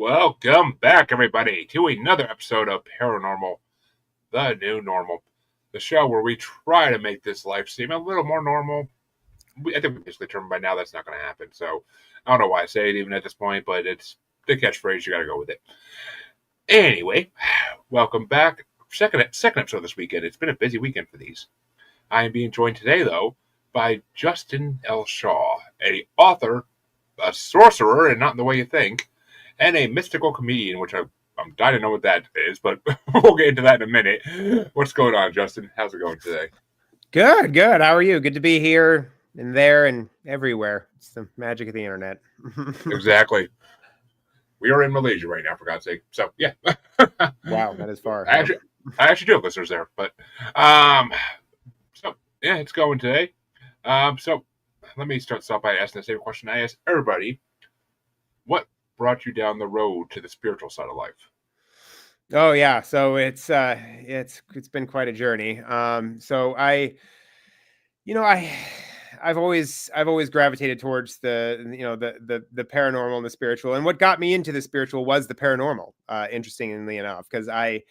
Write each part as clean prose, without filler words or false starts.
Welcome back, everybody, to another episode of Paranormal, the new normal, the show where we try to make this life seem a little more normal. I think we basically determined by now that's not going to happen, so I don't know why I say it even at this point, but it's the catchphrase, you got to go with it. Anyway, welcome back. Second episode this weekend. It's been a busy weekend for these. I am being joined today, though, by Justin L. Shaw, a author, a sorcerer, and not in the way you think, and a mystical comedian, which I'm dying to know what that is, but we'll get into that in a minute. What's going on, Justin? How's it going today? Good. How are you? Good to be here and there and everywhere. It's the magic of the internet. Exactly. We are in Malaysia right now, for God's sake. So, yeah. Wow, that is far. I actually do have listeners there, but so yeah, it's going today. So let me start off by asking the same question I asked everybody. What brought you down the road to the spiritual side of life? Oh yeah, so it's been quite a journey. So I've always gravitated towards the paranormal and the spiritual, and what got me into the spiritual was the paranormal. Interestingly enough, because I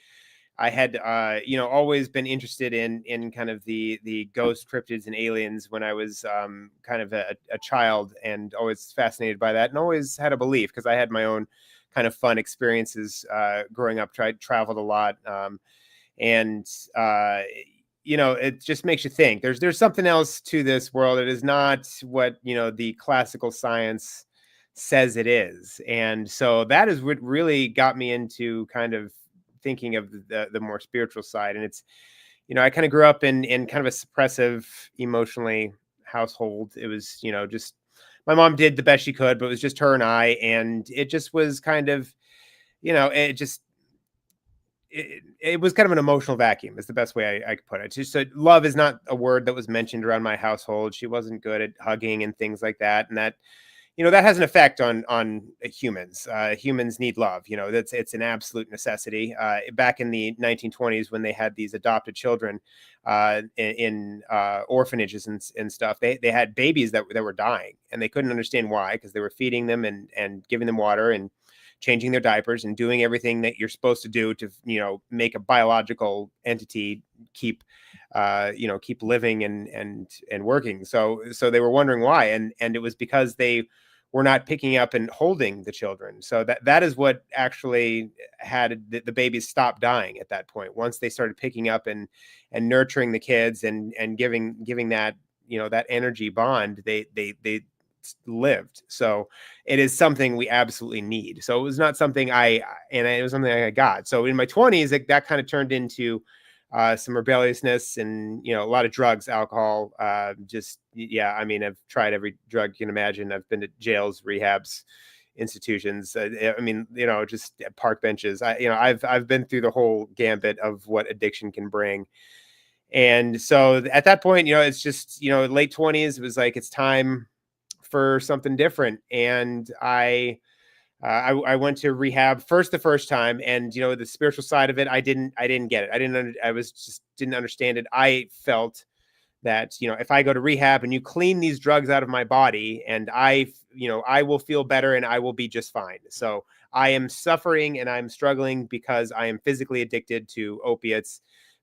had always been interested in kind of the ghost cryptids and aliens when I was kind of a child, and always fascinated by that, and always had a belief because I had my own kind of fun experiences growing up. Traveled a lot, and it just makes you think. There's something else to this world. It is not what the classical science says it is, and so that is what really got me into kind of thinking of the more spiritual side. And it's, I kind of grew up in kind of a suppressive emotionally household. It was, just my mom did the best she could, but it was just her and I, and it just was kind of, it was kind of an emotional vacuum is the best way I could put it. Just love is not a word that was mentioned around my household. She wasn't good at hugging and things like that. And that, that has an effect on humans. Humans need love. It's an absolute necessity. Back in the 1920s, when they had these adopted children in orphanages and stuff, they had babies that were dying, and they couldn't understand why, because they were feeding them and giving them water and changing their diapers and doing everything that you're supposed to do to make a biological entity keep living and working. So they were wondering why, and it was because they were not picking up and holding the children. So that is what actually had the babies stop dying at that point. Once they started picking up and nurturing the kids and giving that that energy bond, they lived. So it is something we absolutely need. So it was not something it was something I got. So in my 20s, that kind of turned into some rebelliousness and, a lot of drugs, alcohol, I've tried every drug you can imagine. I've been to jails, rehabs, institutions. Just park benches. I've been through the whole gambit of what addiction can bring. And so at that point, it's just, late 20s, it was like, it's time for something different. And I went to rehab the first time, and the spiritual side of it, I didn't get it. Didn't understand it. I felt that if I go to rehab and you clean these drugs out of my body, and I will feel better and I will be just fine. So I am suffering and I'm struggling because I am physically addicted to opiates,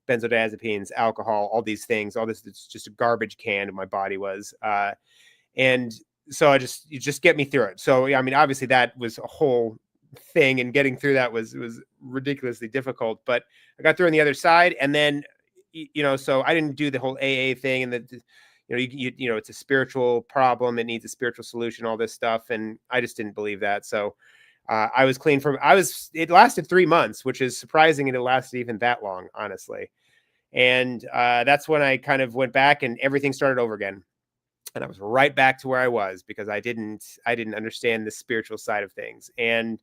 benzodiazepines, alcohol, all these things. All this, it's just a garbage can. My body was, and so you just get me through it. So, obviously that was a whole thing, and getting through that was ridiculously difficult, but I got through on the other side. And then, so I didn't do the whole AA thing, and it's a spiritual problem. It needs a spiritual solution, all this stuff. And I just didn't believe that. So, I was clean it lasted 3 months, which is surprising. And it lasted even that long, honestly. And, that's when I kind of went back and everything started over again. And I was right back to where I was, because I didn't understand the spiritual side of things. And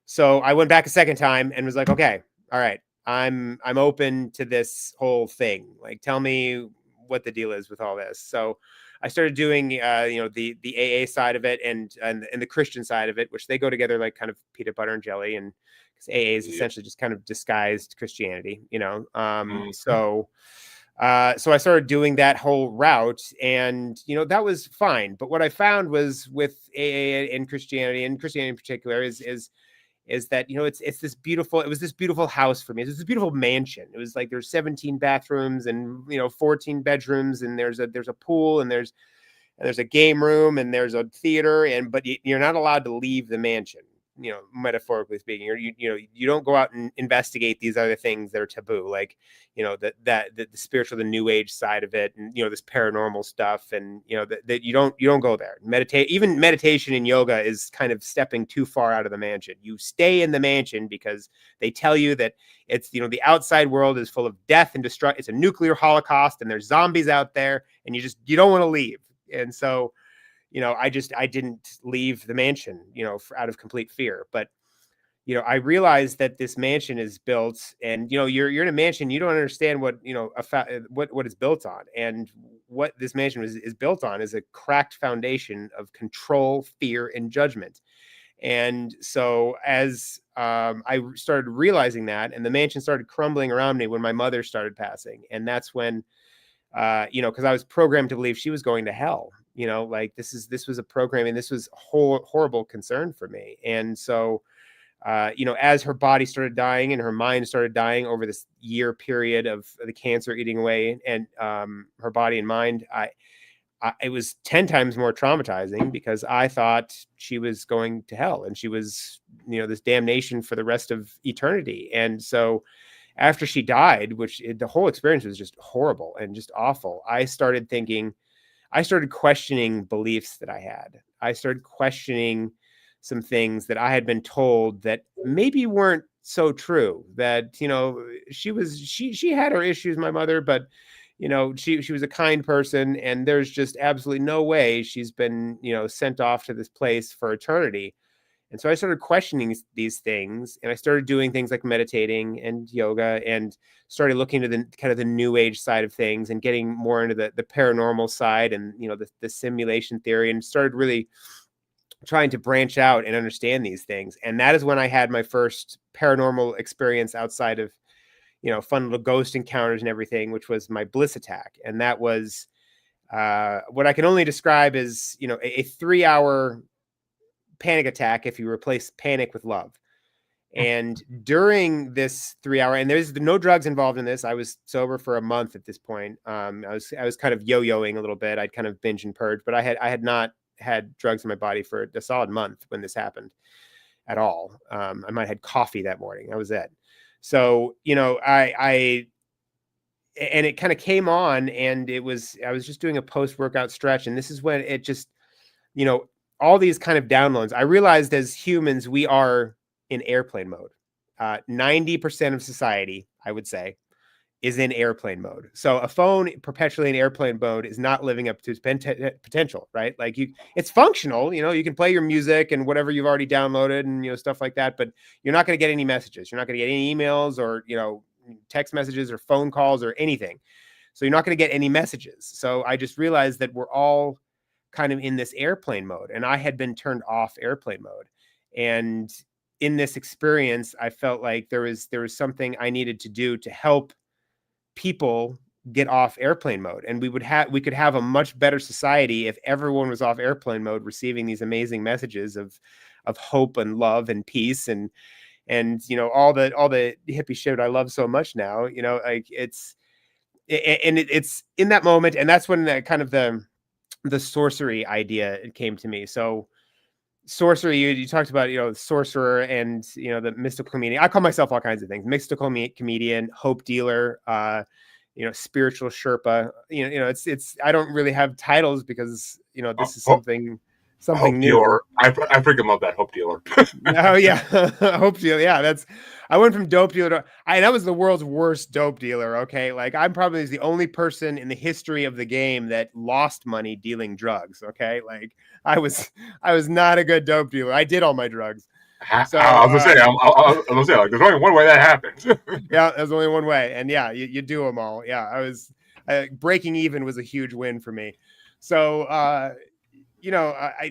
so I went back a second time and was like, okay, all right, I'm open to this whole thing. Like, tell me what the deal is with all this. So I started doing, the AA side of it and the Christian side of it, which they go together like kind of peanut butter and jelly. And because AA is essentially just kind of disguised Christianity, So I started doing that whole route, and, that was fine. But what I found was with AA and Christianity in particular, is is that, it's this beautiful, it was this beautiful house for me. It was this beautiful mansion. It was like there's 17 bathrooms and 14 bedrooms, and there's a pool, and there's a game room, and there's a theater, but you're not allowed to leave the mansion, metaphorically speaking. Or you don't go out and investigate these other things that are taboo, like the spiritual, the new age side of it, and this paranormal stuff, and that you don't go there. Even meditation and yoga is kind of stepping too far out of the mansion. You stay in the mansion because they tell you that it's the outside world is full of death and destruction. It's a nuclear holocaust, and there's zombies out there, and you don't want to leave. And so, I didn't leave the mansion, out of complete fear. But, I realized that this mansion is built, and, you're in a mansion, you don't understand what, what it's built on. And what this mansion is built on is a cracked foundation of control, fear, and judgment. And so as I started realizing that, and the mansion started crumbling around me when my mother started passing, and that's when because I was programmed to believe she was going to hell. Like this was a programming. This was horrible concern for me. And so, as her body started dying and her mind started dying over this year period of the cancer eating away and her body and mind, it was 10 times more traumatizing, because I thought she was going to hell, and she was, this damnation for the rest of eternity. And so, after she died, the whole experience was just horrible and just awful, I started questioning beliefs that I had. I started questioning some things that I had been told that maybe weren't so true. That, she had her issues, my mother, but she was a kind person, and there's just absolutely no way she's been, sent off to this place for eternity. And so I started questioning these things, and I started doing things like meditating and yoga, and started looking to the kind of the new age side of things, and getting more into the paranormal side, and, the simulation theory, and started really trying to branch out and understand these things. And that is when I had my first paranormal experience outside of, fun little ghost encounters and everything, which was my bliss attack. And that was what I can only describe as, a 3-hour panic attack if you replace panic with love. And during this 3-hour, and there's no drugs involved in this, I was sober for a month at this point. I was kind of yo-yoing a little bit. I'd kind of binge and purge, but I had not had drugs in my body for a solid month when this happened at all. I might have had coffee that morning. That was it. So, I and it kind of came on, and I was just doing a post-workout stretch, and this is when it just, all these kind of downloads. I realized as humans, we are in airplane mode. 90% of society, I would say, is in airplane mode. So a phone perpetually in airplane mode is not living up to its potential, right? Like it's functional, you can play your music and whatever you've already downloaded and, stuff like that, but you're not going to get any messages. You're not going to get any emails or, text messages or phone calls or anything. So you're not going to get any messages. So I just realized that we're all kind of in this airplane mode, and I had been turned off airplane mode. And in this experience, I felt like there was something I needed to do to help people get off airplane mode, and we could have a much better society if everyone was off airplane mode, receiving these amazing messages of hope and love and peace and all the hippie shit I love so much now. Like it's in that moment, and that's when the sorcery idea came to me. So sorcery, you talked about, sorcerer and, the mystical comedian. I call myself all kinds of things: mystical comedian, hope dealer, spiritual Sherpa. It's I don't really have titles because, this is something Hope new. dealer. I freaking love that hope dealer. Oh yeah, hope dealer. Yeah, I went from dope dealer to that was the world's worst dope dealer. Okay, like I'm probably the only person in the history of the game that lost money dealing drugs. Okay, like I was not a good dope dealer. I did all my drugs. So I was gonna say, I was gonna say, like, there's only one way that happens. yeah, there's only one way, and yeah, you do them all. Yeah, I was breaking even was a huge win for me. So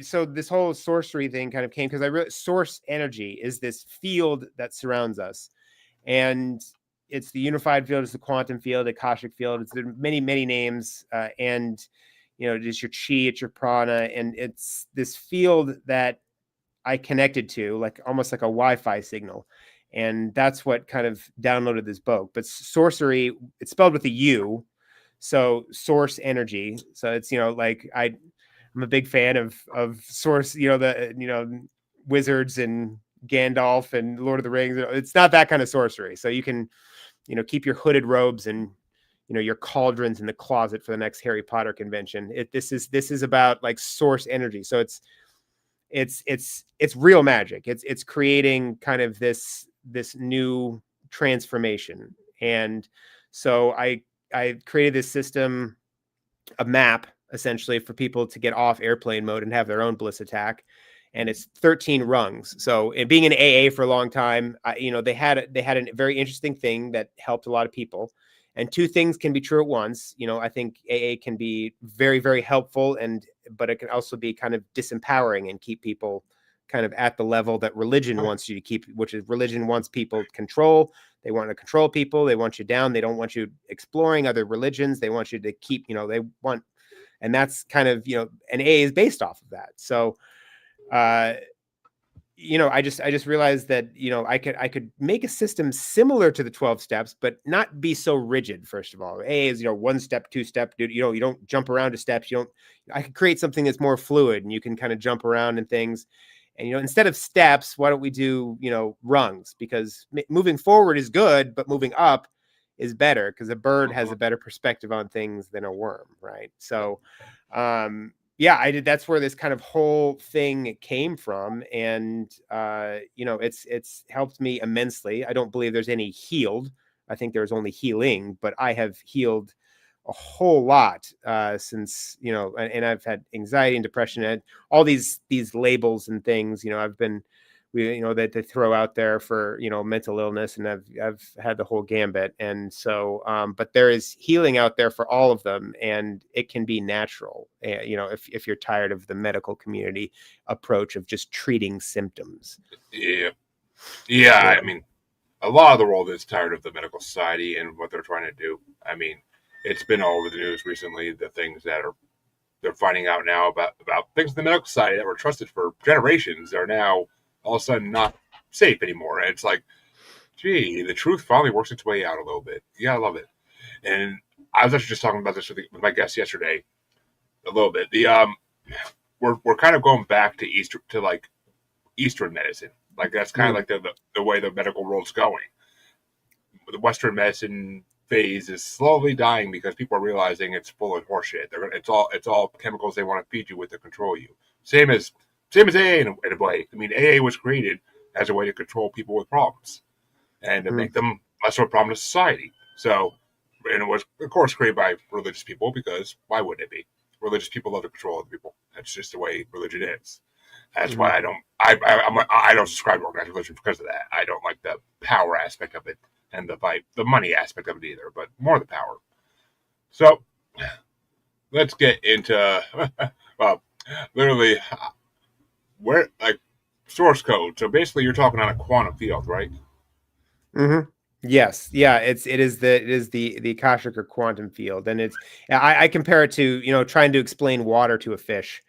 so this whole sorcery thing kind of came because I really source energy is this field that surrounds us, and it's the unified field, it's the quantum field, the Akashic field. It's many names, and it's your chi, it's your prana, and it's this field that I connected to, like almost like a Wi-Fi signal. And that's what kind of downloaded this book. But sorcery, it's spelled with a U. So source energy. So it's, like I'm a big fan of source, the wizards and Gandalf and Lord of the Rings. It's not that kind of sorcery. So you can, keep your hooded robes and your cauldrons in the closet for the next Harry Potter convention. This is about like source energy. So it's real magic. It's creating kind of this new transformation. And so I created this system, a map essentially for people to get off airplane mode and have their own bliss attack. And it's 13 rungs. So, and being in AA for a long time, they had a very interesting thing that helped a lot of people. And two things can be true at once. I think AA can be very, very helpful, but it can also be kind of disempowering and keep people kind of at the level that religion wants you to keep, which is religion wants people control. They want to control people. They want you down. They don't want you exploring other religions. They want you to keep, they want, and that's kind of, and AA is based off of that. So, I just realized that, I could make a system similar to the 12 steps, but not be so rigid. First of all, A is, 1 step, 2 step, you don't jump around to steps. I could create something that's more fluid and you can kind of jump around and things. And, instead of steps, why don't we do, rungs? Because moving forward is good, but moving up is better because a bird has a better perspective on things than a worm. Right. So, yeah, I did. That's where this kind of whole thing came from. And, it's helped me immensely. I don't believe there's any healed. I think there's only healing, but I have healed a whole lot since, and I've had anxiety and depression and all these labels and things, that they throw out there for, mental illness, and I've had the whole gambit. And so, but there is healing out there for all of them, and it can be natural, if you're tired of the medical community approach of just treating symptoms. Yeah. I mean, a lot of the world is tired of the medical society and what they're trying to do. I mean, it's been all over the news recently, the things that they're finding out now about things in the medical society that were trusted for generations are now all of a sudden not safe anymore. And it's like, gee, the truth finally works its way out a little bit. You gotta love it. And I was actually just talking about this with my guest yesterday a little bit. We're kind of going back to Eastern medicine. Like that's kind of like the way the medical world's going. The Western medicine phase is slowly dying because people are realizing it's full of horseshit. It's all chemicals they want to feed you with to control you. Same as AA in a way. I mean, AA was created as a way to control people with problems and to make them less of a problem to society. So, and it was, of course, created by religious people because why wouldn't it be? Religious people love to control other people. That's just the way religion is. That's why I don't subscribe to organized religion because of that. I don't like the power aspect of it and the money aspect of it either, but more the power. So let's get into well, literally where like source code. So basically, you're talking on a quantum field, right? Mm-hmm. Yes, yeah, it is the Akashic or quantum field, and I compare it to trying to explain water to a fish.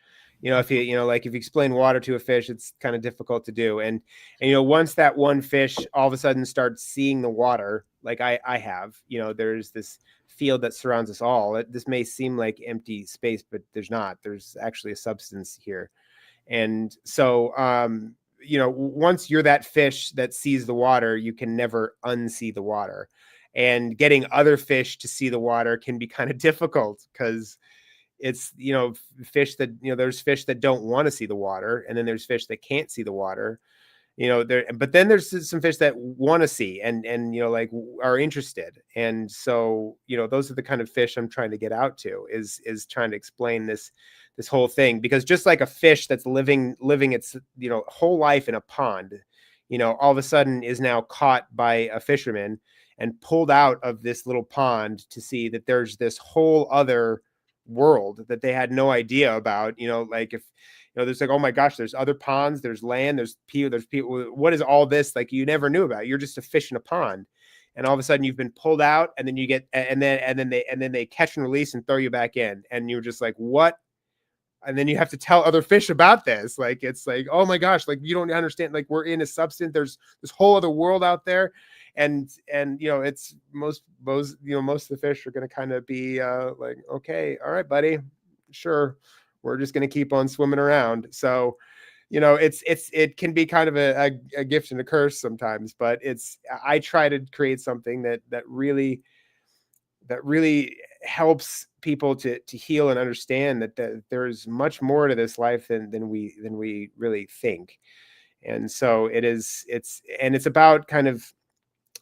If if you explain water to a fish, it's kind of difficult to do, and once that one fish all of a sudden starts seeing the water, like I have, there's this field that surrounds us all. This may seem like empty space, but there's not. There's actually a substance here. And so, once you're that fish that sees the water, you can never unsee the water. And getting other fish to see the water can be kind of difficult because it's, fish that, there's fish that don't want to see the water. And then there's fish that can't see the water. But then there's some fish that want to see and like are interested. And so, those are the kind of fish I'm trying to get out to is trying to explain this whole thing, because just like a fish that's living its, whole life in a pond, all of a sudden is now caught by a fisherman and pulled out of this little pond to see that there's this whole other world that they had no idea about, like if, there's like, oh my gosh, there's other ponds, there's land, there's people. What is all this? Like you never knew about. You're just a fish in a pond, and all of a sudden you've been pulled out, and then you get, and then they catch and release and throw you back in, and you're just like, what? and then you have to tell other fish about this. Like, it's like, oh my gosh, like you don't understand. Like, we're in a substance. There's this whole other world out there, and it's most of the fish are going to kind of be like, okay, all right, buddy, sure, we're just going to keep on swimming around. So it can be kind of a gift and a curse sometimes, but I try to create something that really helps people to heal and understand that there's much more to this life than we really think. And so it's about kind of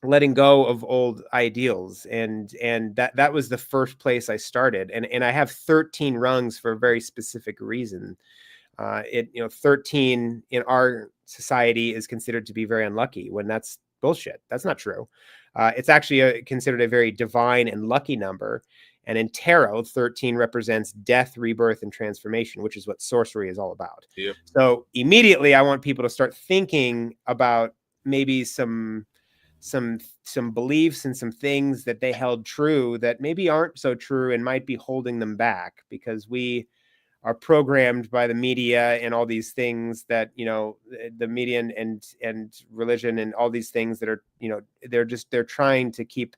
letting go of old ideals, and that was the first place I started. And I have 13 rungs for a very specific reason. 13 in our society is considered to be very unlucky, when that's bullshit. That's not true. It's actually considered a very divine and lucky number. And in tarot, 13 represents death, rebirth, and transformation, which is what sorcery is all about. Yep. So immediately I want people to start thinking about maybe some beliefs and some things that they held true that maybe aren't so true and might be holding them back, because we are programmed by the media and all these things that, the media and religion and all these things that are, they're trying to keep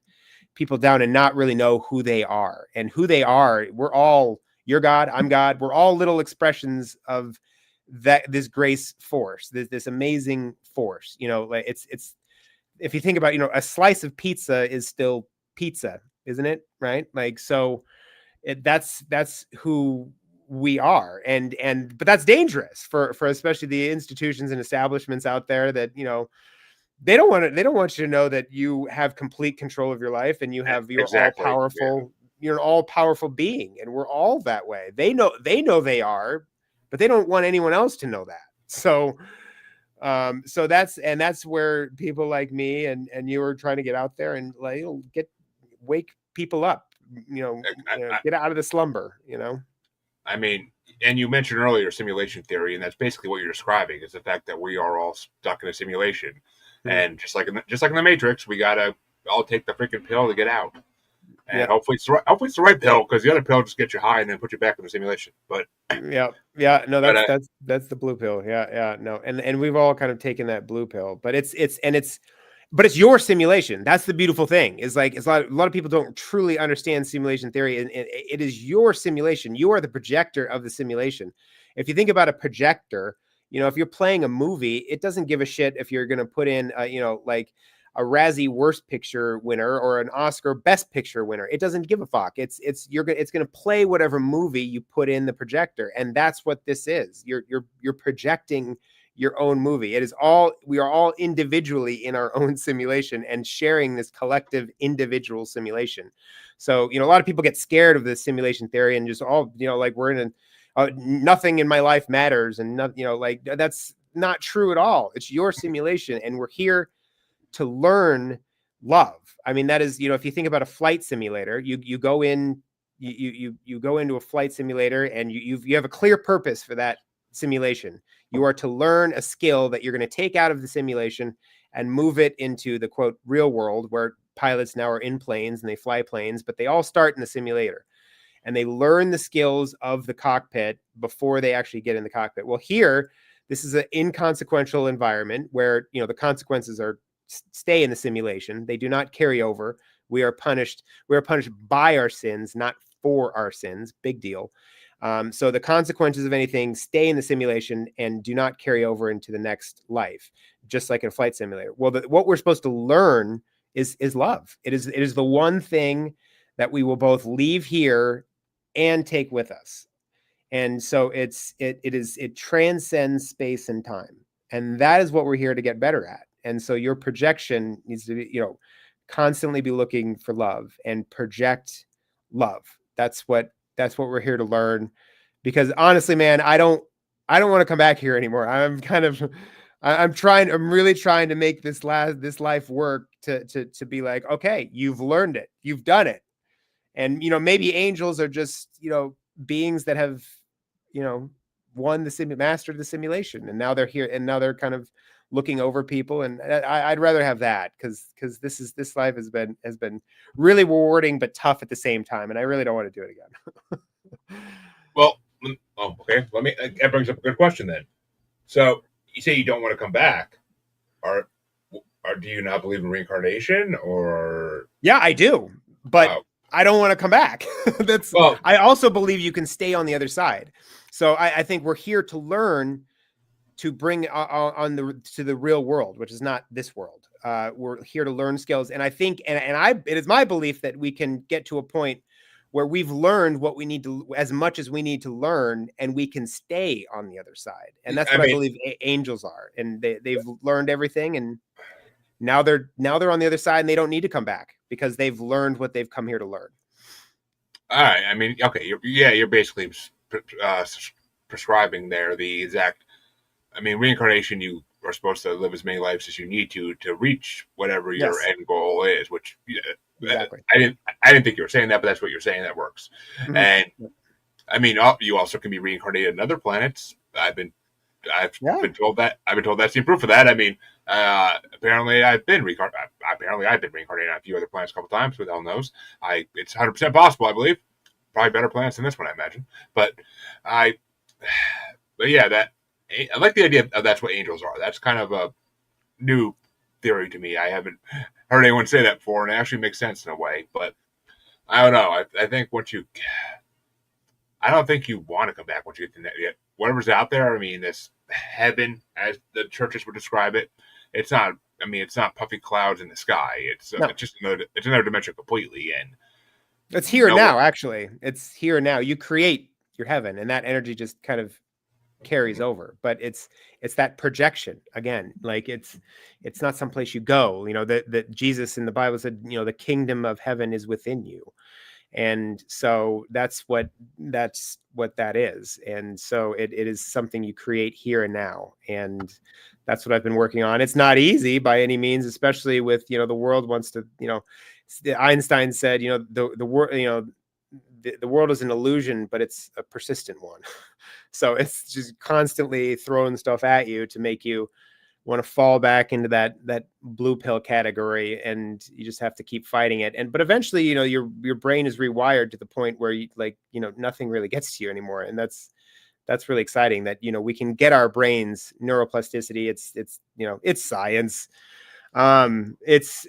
people down and not really know who they are. And who they are, we're all, you're God, I'm God. We're all little expressions of this grace force, this amazing force. Like it's if you think about, a slice of pizza is still pizza, isn't it? Right? Like, so that's who we are. But that's dangerous for especially the institutions and establishments out there that, they don't want you to know that you have complete control of your life, and you're all Exactly. powerful. You're an all powerful being, and we're all that way. They know they are, but they don't want anyone else to know that. So that's where people like me and you are trying to get out there and like wake people up, get out of the slumber. I mean, and you mentioned earlier simulation theory, and that's basically what you're describing, is the fact that we are all stuck in a simulation. Mm-hmm. And just like in the Matrix, we gotta all take the freaking pill to get out. And hopefully it's the right pill, because the other pill just gets you high and then put you back in the simulation. But no, that's the blue pill. No, and we've all kind of taken that blue pill, but it's your simulation. That's the beautiful thing. Is like, a lot of people don't truly understand simulation theory, and it is your simulation. You are the projector of the simulation. If you think about a projector, if you're playing a movie, it doesn't give a shit if you're going to put in, like a Razzie Worst Picture winner or an Oscar Best Picture winner. It doesn't give a fuck. It's going to play whatever movie you put in the projector, and that's what this is. You're projecting your own movie. We are all individually in our own simulation and sharing this collective individual simulation. So, a lot of people get scared of this simulation theory and just all, like we're in nothing in my life matters, and like that's not true at all. It's your simulation, and we're here to learn love. I mean, that is, if you think about a flight simulator, you go in, you go into a flight simulator, and you have a clear purpose for that simulation. You are to learn a skill that you're going to take out of the simulation and move it into the quote real world, where pilots now are in planes and they fly planes, but they all start in the simulator and they learn the skills of the cockpit before they actually get in the cockpit. Well, here, this is an inconsequential environment where, the consequences stay in the simulation. They do not carry over. We are punished by our sins, not for our sins. Big deal. So the consequences of anything stay in the simulation and do not carry over into the next life, just like in a flight simulator. Well, what we're supposed to learn is love. It is the one thing that we will both leave here and take with us. And so it transcends space and time. And that is what we're here to get better at. And so your projection needs to be, constantly be looking for love and project love. That's what we're here to learn, because honestly, man, I don't want to come back here anymore. I'm really trying to make this life work to be like, okay, you've learned it, you've done it. And, maybe angels are just, beings that have, mastered the simulation, and now they're here, and now they're kind of looking over people. And I'd rather have that, because this life has been really rewarding but tough at the same time, and I really don't want to do it again. Well, Oh, okay. That brings up a good question then. So you say you don't want to come back. Are, do you not believe in reincarnation or? Yeah, I do, but Oh, I don't want to come back. That's well, I also believe you can stay on the other side. So I think we're here to learn to bring on the to the real world, which is not this world. We're here to learn skills, and I think, it is my belief that we can get to a point where we've learned what we need to, as much as we need to learn, and we can stay on the other side. And that's I what I mean, believe angels are, and they've learned everything, and now they're on the other side, and they don't need to come back because they've learned what they've come here to learn. all right. I mean, okay. You're basically uh, prescribing there the exact. I mean, reincarnation. You are supposed to live as many lives as you need to reach whatever your Yes, end goal is. Which exactly. I didn't think you were saying that, but that's what you're saying. That works. Mhm. And I mean, you also can be reincarnated in other planets. I've Yeah. been told that. I've been told that's the proof of that. I mean, apparently I've been reincarnated on a few other planets a couple times. Who the hell knows? It's 100% possible. I believe probably better planets than this one, I imagine. But I, but yeah, that I like the idea of that's what angels are. That's kind of a new theory to me. I haven't heard anyone say that before, and it actually makes sense in a way. But I don't know. I think I don't think you want to come back once you get to that. Whatever's out there, I mean, this heaven, as the churches would describe it, it's not. I mean, it's not puffy clouds in the sky. No, It's just another dimension completely, and it's here no one. now. Actually, it's here now. You create your heaven, and that energy just kind of carries over. But it's that projection again. Like it's not someplace you go. That Jesus in the Bible said, the kingdom of heaven is within you. And so that's what that is. And so it is something you create here and now. And that's what I've been working on. It's not easy by any means, especially with, the world wants to, Einstein said, the world, the world is an illusion, but it's a persistent one. So it's just constantly throwing stuff at you to make you want to fall back into that blue pill category, and you just have to keep fighting it. But eventually, your brain is rewired to the point where nothing really gets to you anymore. And that's really exciting that, we can get our brains neuroplasticity. It's science. It's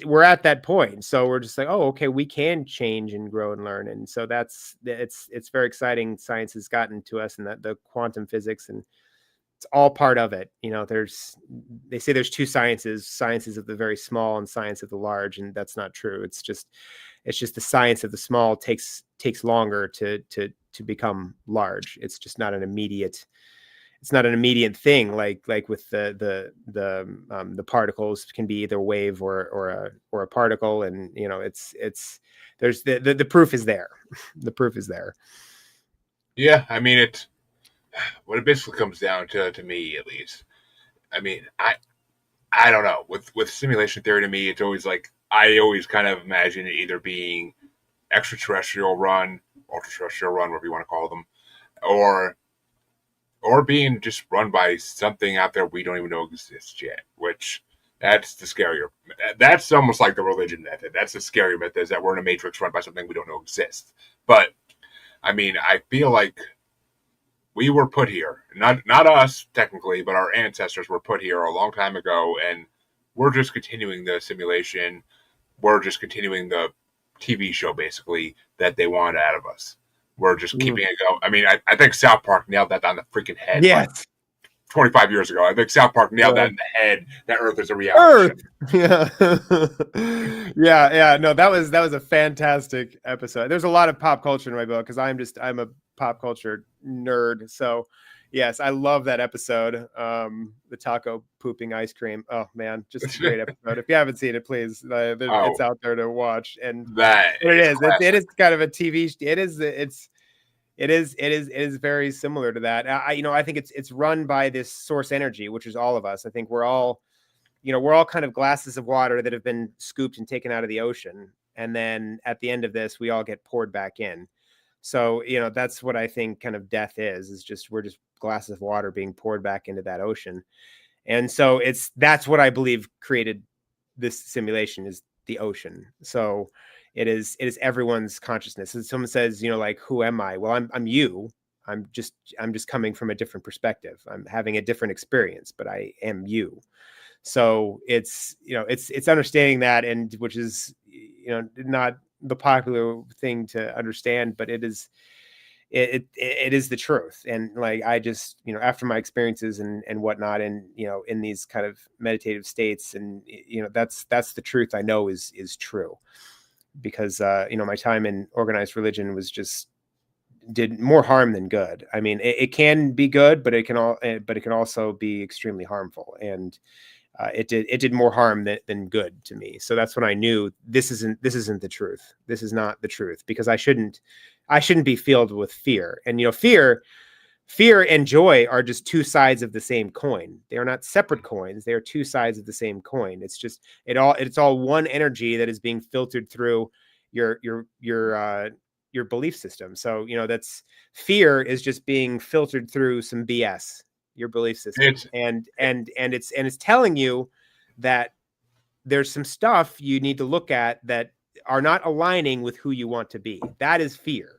we're at that point. So we're just like, oh, okay, we can change and grow and learn. And so it's very exciting. Science has gotten to us, and that the quantum physics, and it's all part of it. They say there's two sciences of the very small and science of the large, and that's not true. It's just the science of the small takes longer to become large. It's not an immediate thing, like with the particles can be either wave or a particle. And it's there's the proof is there. The proof is there. Yeah, I mean, it. What it basically comes down to me, at least. I mean, I don't know. With simulation theory, to me, it's always like I always kind of imagine it either being extraterrestrial run, ultra-terrestrial run, whatever you want to call them, or being just run by something out there we don't even know exists yet. Which that's the scarier. That's almost like the religion method. That's the scary method, is that we're in a matrix run by something we don't know exists. But I mean, I feel like we were put here, not us technically, but our ancestors were put here a long time ago, and we're just continuing the simulation. We're just continuing the TV show, basically, that they want out of us. We're just Mm. keeping it going. I mean, I think South Park nailed that on the freaking head like Yes. 25 years ago. I think South Park nailed Yeah. that in the head, that Earth is a reality show. Earth. Yeah. Yeah. No, that was a fantastic episode. There's a lot of pop culture in my book because I'm a pop culture nerd. So yes, I love that episode. The taco pooping ice cream. Oh man, just a great episode. If you haven't seen it, please, Oh, it's out there to watch. And that it is is. It classic. is kind of a TV. It is very similar to that. I think it's run by this source energy, which is all of us. I think we're all kind of glasses of water that have been scooped and taken out of the ocean. And then at the end of this, we all get poured back in. So, that's what I think kind of death is just, we're just glasses of water being poured back into that ocean. And so that's what I believe created this simulation, is the ocean. So it is everyone's consciousness. And someone says, like, who am I? Well, I'm you. I'm just coming from a different perspective. I'm having a different experience, but I am you. So it's, it's understanding that, and which is, not the popular thing to understand, but it is the truth. And like, I just, after my experiences and whatnot, and, in these kind of meditative states, and, that's the truth I know is true, because, my time in organized religion was just did more harm than good. I mean, it can be good, but it can also be extremely harmful. And it did more harm than good to me. So that's when I knew this isn't the truth. This is not the truth, because I shouldn't be filled with fear. And fear and joy are just two sides of the same coin. They are not separate coins. They are two sides of the same coin. It's just it's all one energy that is being filtered through your belief system. So, that's fear is just being filtered through some BS, your belief system. And it's telling you that there's some stuff you need to look at that are not aligning with who you want to be. That is fear.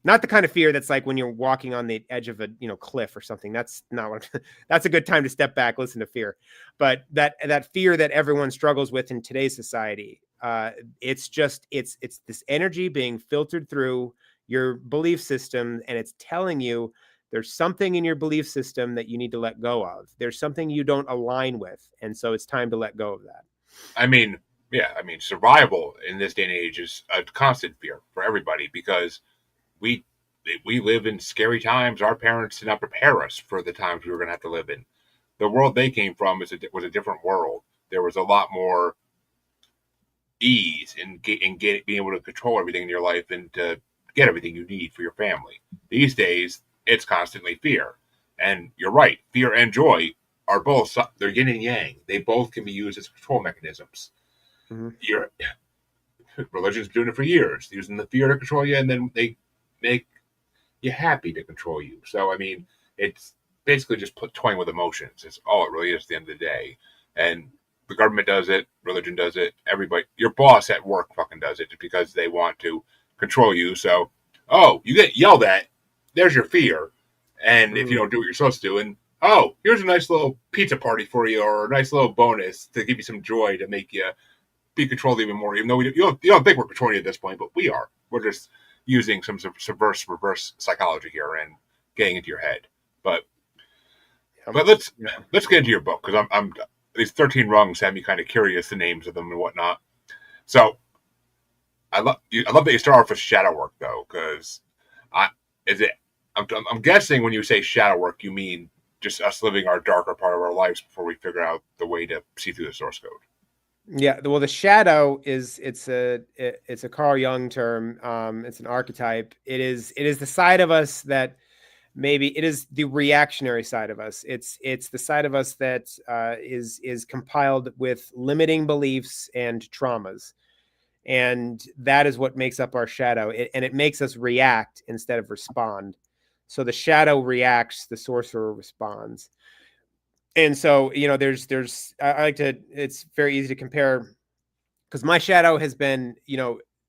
Not the kind of fear that's like when you're walking on the edge of a cliff or something. That's not what that's a good time to step back, listen to fear. But that fear that everyone struggles with in today's society, it's this energy being filtered through your belief system, and it's telling you there's something in your belief system that you need to let go of. There's something you don't align with, and so it's time to let go of that. I mean, yeah, survival in this day and age is a constant fear for everybody, because we live in scary times. Our parents did not prepare us for the times we were going to have to live in. The world they came from was a different world. There was a lot more ease in being able to control everything in your life and to get everything you need for your family. These days, it's constantly fear. And you're right, fear and joy are both, they're yin and yang. They both can be used as control mechanisms. Mm-hmm. Religion's been doing it for years, using the fear to control you, and then they make you happy to control you. So, it's basically just toying with emotions. It's all it really is at the end of the day. And the government does it, religion does it, everybody, your boss at work fucking does it, just because they want to control you. So, you get yelled at, there's your fear. And if you don't do what you're supposed to do, and here's a nice little pizza party for you, or a nice little bonus to give you some joy to make you be controlled even more, even though you don't think we're controlling you at this point, but we are. We're just using some reverse psychology here and getting into your head. But let's get into your book, because I'm these 13 rungs have me kind of curious, the names of them and whatnot. So I love that you start off with shadow work, though, because I'm guessing when you say shadow work, you mean just us living our darker part of our lives before we figure out the way to see through the source code. Yeah, well, the shadow it's a Carl Jung term. It's an archetype. It is the side of us that maybe it is the reactionary side of us. It's the side of us that is compiled with limiting beliefs and traumas, and that is what makes up our shadow. And it makes us react instead of respond. So the shadow reacts, the sorcerer responds. And so, I like to, it's very easy to compare, because my shadow has been,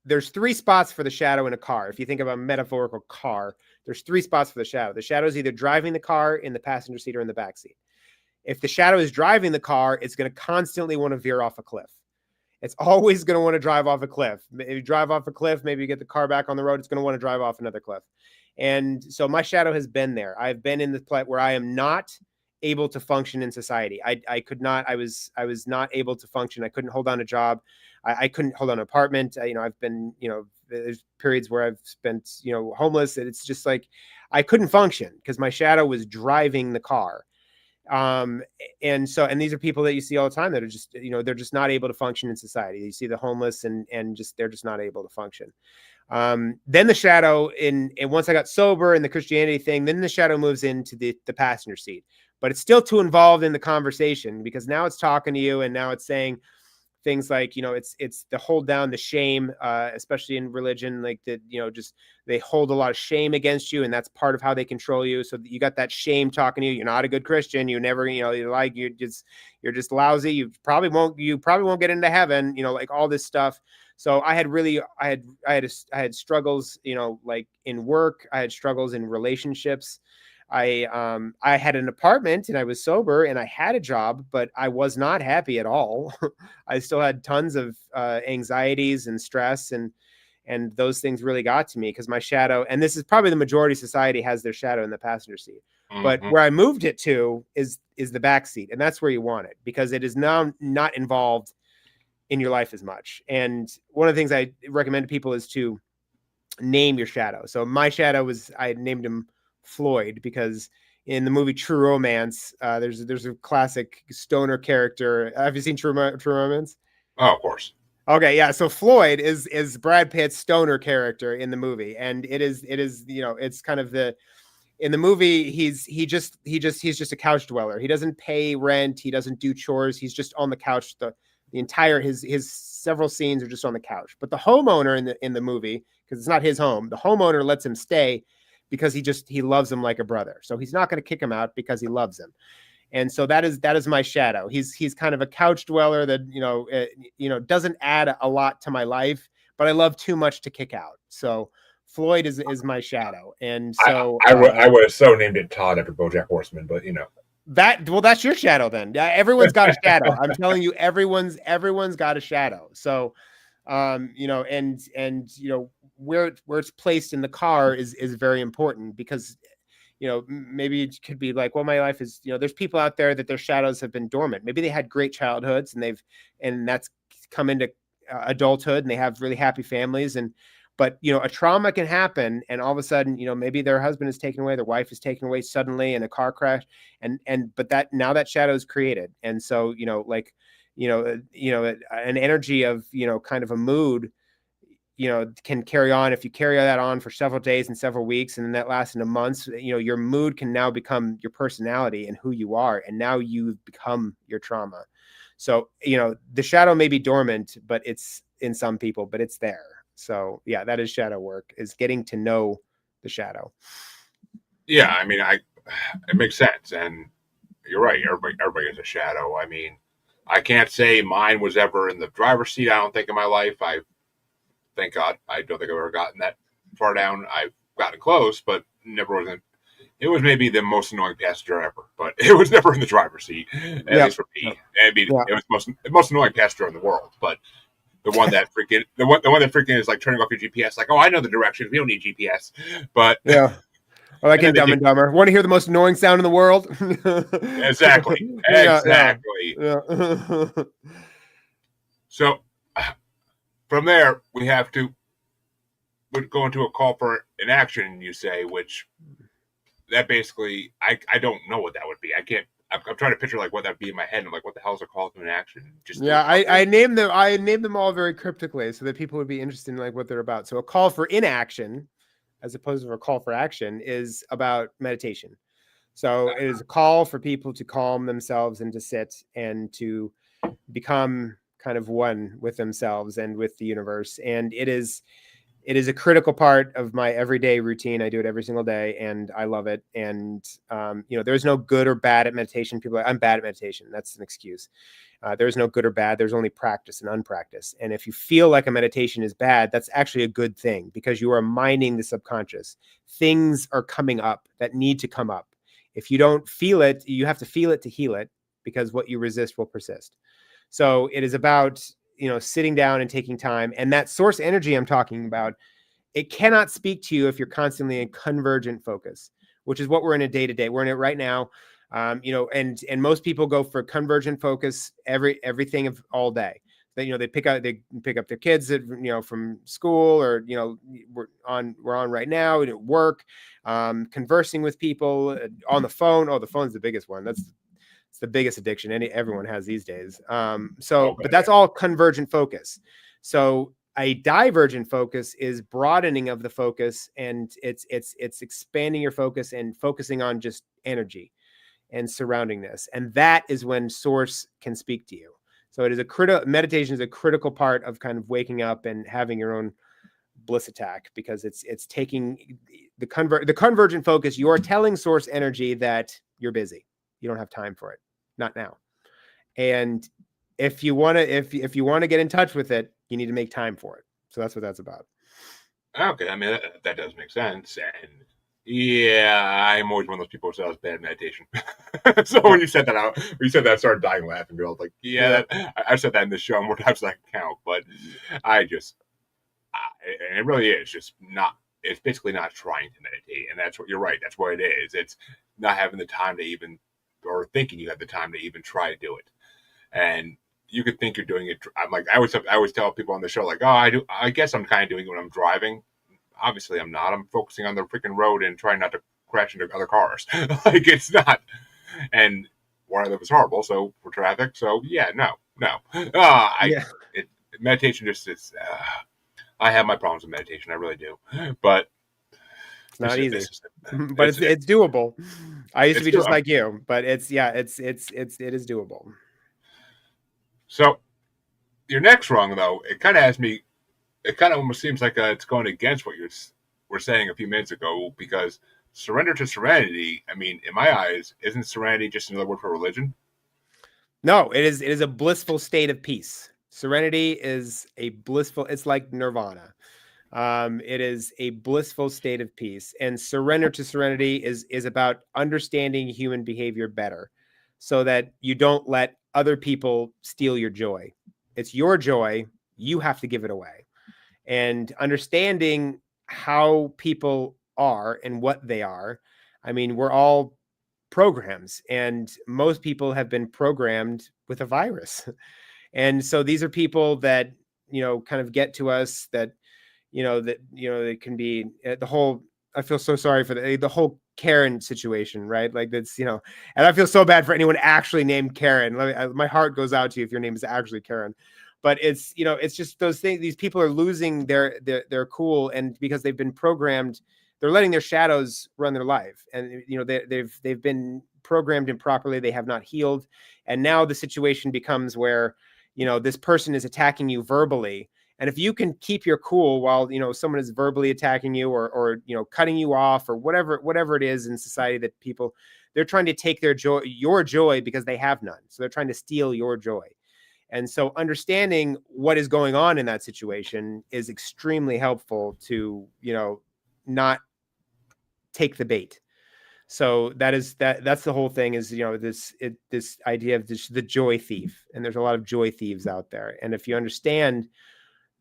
there's three spots for the shadow in a car. If you think of a metaphorical car, there's three spots for the shadow. The shadow is either driving the car, in the passenger seat, or in the back seat. If the shadow is driving the car, it's going to constantly want to veer off a cliff. It's always going to want to drive off a cliff. If you drive off a cliff, maybe you get the car back on the road, it's going to want to drive off another cliff. And so my shadow has been there. I've been in the place where I am not able to function in society. I could not, I was not able to function. I couldn't hold on a job. I couldn't hold on an apartment. I've been, there's periods where I've spent, homeless. And it's just like, I couldn't function because my shadow was driving the car. And these are people that you see all the time that are just, they're just not able to function in society. You see the homeless and they're just not able to function. Then the shadow and once I got sober and the Christianity thing, then the shadow moves into the passenger seat, but it's still too involved in the conversation, because now it's talking to you and now it's saying things like, it's the hold down the shame, especially in religion, like that, just they hold a lot of shame against you, and that's part of how they control you. So you got that shame talking to you. You're not a good Christian. You never, you're just lousy. You probably won't get into heaven. Like all this stuff. So I had struggles, like in work. I had struggles in relationships. I had an apartment and I was sober and I had a job, but I was not happy at all. I still had tons of anxieties and stress, and those things really got to me because my shadow, and this is probably the majority of society has their shadow in the passenger seat. But where I moved it to is the back seat, and that's where you want it because it is now not involved in your life as much. And one of the things I recommend to people is to name your shadow. So my shadow I named him Floyd because in the movie True Romance, there's a classic stoner character. Have you seen True Romance? Oh, of course. Okay, yeah. So Floyd is Brad Pitt's stoner character in the movie, and it is it's kind of in the movie he's just a couch dweller. He doesn't pay rent. He doesn't do chores. He's just on the couch. The entire his several scenes are just on the couch. But the homeowner in the movie, because it's not his home, the homeowner lets him stay because he loves him like a brother. So he's not going to kick him out because he loves him. And so that is my shadow. He's kind of a couch dweller that doesn't add a lot to my life, but I love too much to kick out. So Floyd is my shadow. And so I would have so named it Todd after BoJack Horseman, but that's your shadow then. Yeah, everyone's got a shadow. I'm telling you, everyone's got a shadow. So where it's placed in the car is very important because maybe it could be like, well, my life is, there's people out there that their shadows have been dormant. Maybe they had great childhoods and that's come into adulthood and they have really happy families. But a trauma can happen and all of a sudden, maybe their husband is taken away, their wife is taken away suddenly in a car crash. But that shadow is created. And so, an energy of, kind of a mood, can carry on. If you carry that on for several days and several weeks, and then that lasts into months, your mood can now become your personality and who you are. And now you've become your trauma. So, the shadow may be dormant, but it's in some people, but it's there. So yeah, that is shadow work, is getting to know the shadow. Yeah. I mean, it makes sense. And you're right. Everybody has a shadow. I mean, I can't say mine was ever in the driver's seat. I don't think in my life. Thank God, I don't think I've ever gotten that far down. I've gotten close, but never was in. It was maybe the most annoying passenger ever, but it was never in the driver's seat, at least for me. I mean, it was the most annoying passenger in the world, but the one that freaking is like turning off your GPS, like, oh, I know the directions. We don't need GPS, but yeah. Or like in Dumb and Dumber. Want to hear the most annoying sound in the world? Exactly. Yeah. So from there, we have to go into a call for an action, you say, which that basically, I don't know what that would be. I can't. I'm trying to picture like what that'd be in my head. I'm like, what the hell is a call to an action? I named them all very cryptically so that people would be interested in like what they're about. So a call for inaction, as opposed to a call for action, is about meditation. So it is a call for people to calm themselves and to sit and to become kind of one with themselves and with the universe. And it is a critical part of my everyday routine. I do it every single day and I love it. And, there's no good or bad at meditation. People are like, I'm bad at meditation. That's an excuse. There's no good or bad. There's only practice and unpractice. And if you feel like a meditation is bad, that's actually a good thing because you are mining the subconscious. Things are coming up that need to come up. If you don't feel it, you have to feel it to heal it because what you resist will persist. So it is about, sitting down and taking time. And that source energy I'm talking about, it cannot speak to you if you're constantly in convergent focus, which is what we're in a day-to-day. We're in it right now. And most people go for convergent focus everything of all day. They pick up their kids from school or we're on right now at work, conversing with people on the phone. Oh, the phone's the biggest one. It's the biggest addiction everyone has these days. But that's all convergent focus. So a divergent focus is broadening of the focus, and it's expanding your focus and focusing on just energy and surroundingness. And that is when source can speak to you. So meditation is a critical part of kind of waking up and having your own bliss attack, because it's taking the convergent focus. You're telling source energy that you're busy. You don't have time for it. Not now. And if you want to, if you want to get in touch with it, you need to make time for it. So that's what that's about. Okay, I mean that does make sense, and yeah, I'm always one of those people who says bad meditation. So when you said that out, I started dying laughing. I was like, yeah, I've said that in the show more times than I can count, but I just, and it really is just not. It's basically not trying to meditate, and that's what you're right. That's what it is. It's not having the time to even, or thinking you have the time to even try to do it, and you could think you're doing it. I'm like, I always tell people on the show, like, oh, I guess I'm kind of doing it when I'm driving. Obviously, I'm not. I'm focusing on the freaking road and trying not to crash into other cars. Like, it's not. And where I live is horrible, so for traffic. So yeah, no. Meditation just is. I have my problems with meditation. I really do, but it's not easy. But it's doable. I used to be just like you, but it is doable. So your next rung, though, it kind of has me. It kind of almost seems like it's going against what you were saying a few minutes ago, because surrender to serenity. I mean, in my eyes, isn't serenity just another word for religion? No, it is a blissful state of peace. Serenity is a blissful. It's like nirvana. It is a blissful state of peace, and surrender to serenity is about understanding human behavior better, so that you don't let other people steal your joy. It's your joy. You have to give it away. And understanding how people are and what they are. I mean, we're all programs, and most people have been programmed with a virus. And so these are people that, kind of get to us, that, it can be the whole, I feel so sorry for the whole Karen situation, right? Like that's, and I feel so bad for anyone actually named Karen. My heart goes out to you if your name is actually Karen. But it's, it's just those things. These people are losing their cool, and because they've been programmed, they're letting their shadows run their life, and they've been programmed improperly. They have not healed, and now the situation becomes where this person is attacking you verbally, and if you can keep your cool while someone is verbally attacking you, or cutting you off, or whatever it is in society, that people, they're trying to take your joy, because they have none, so they're trying to steal your joy. And so understanding what is going on in that situation is extremely helpful to, not take the bait. So that's the whole thing is, this idea of the joy thief. And there's a lot of joy thieves out there. And if you understand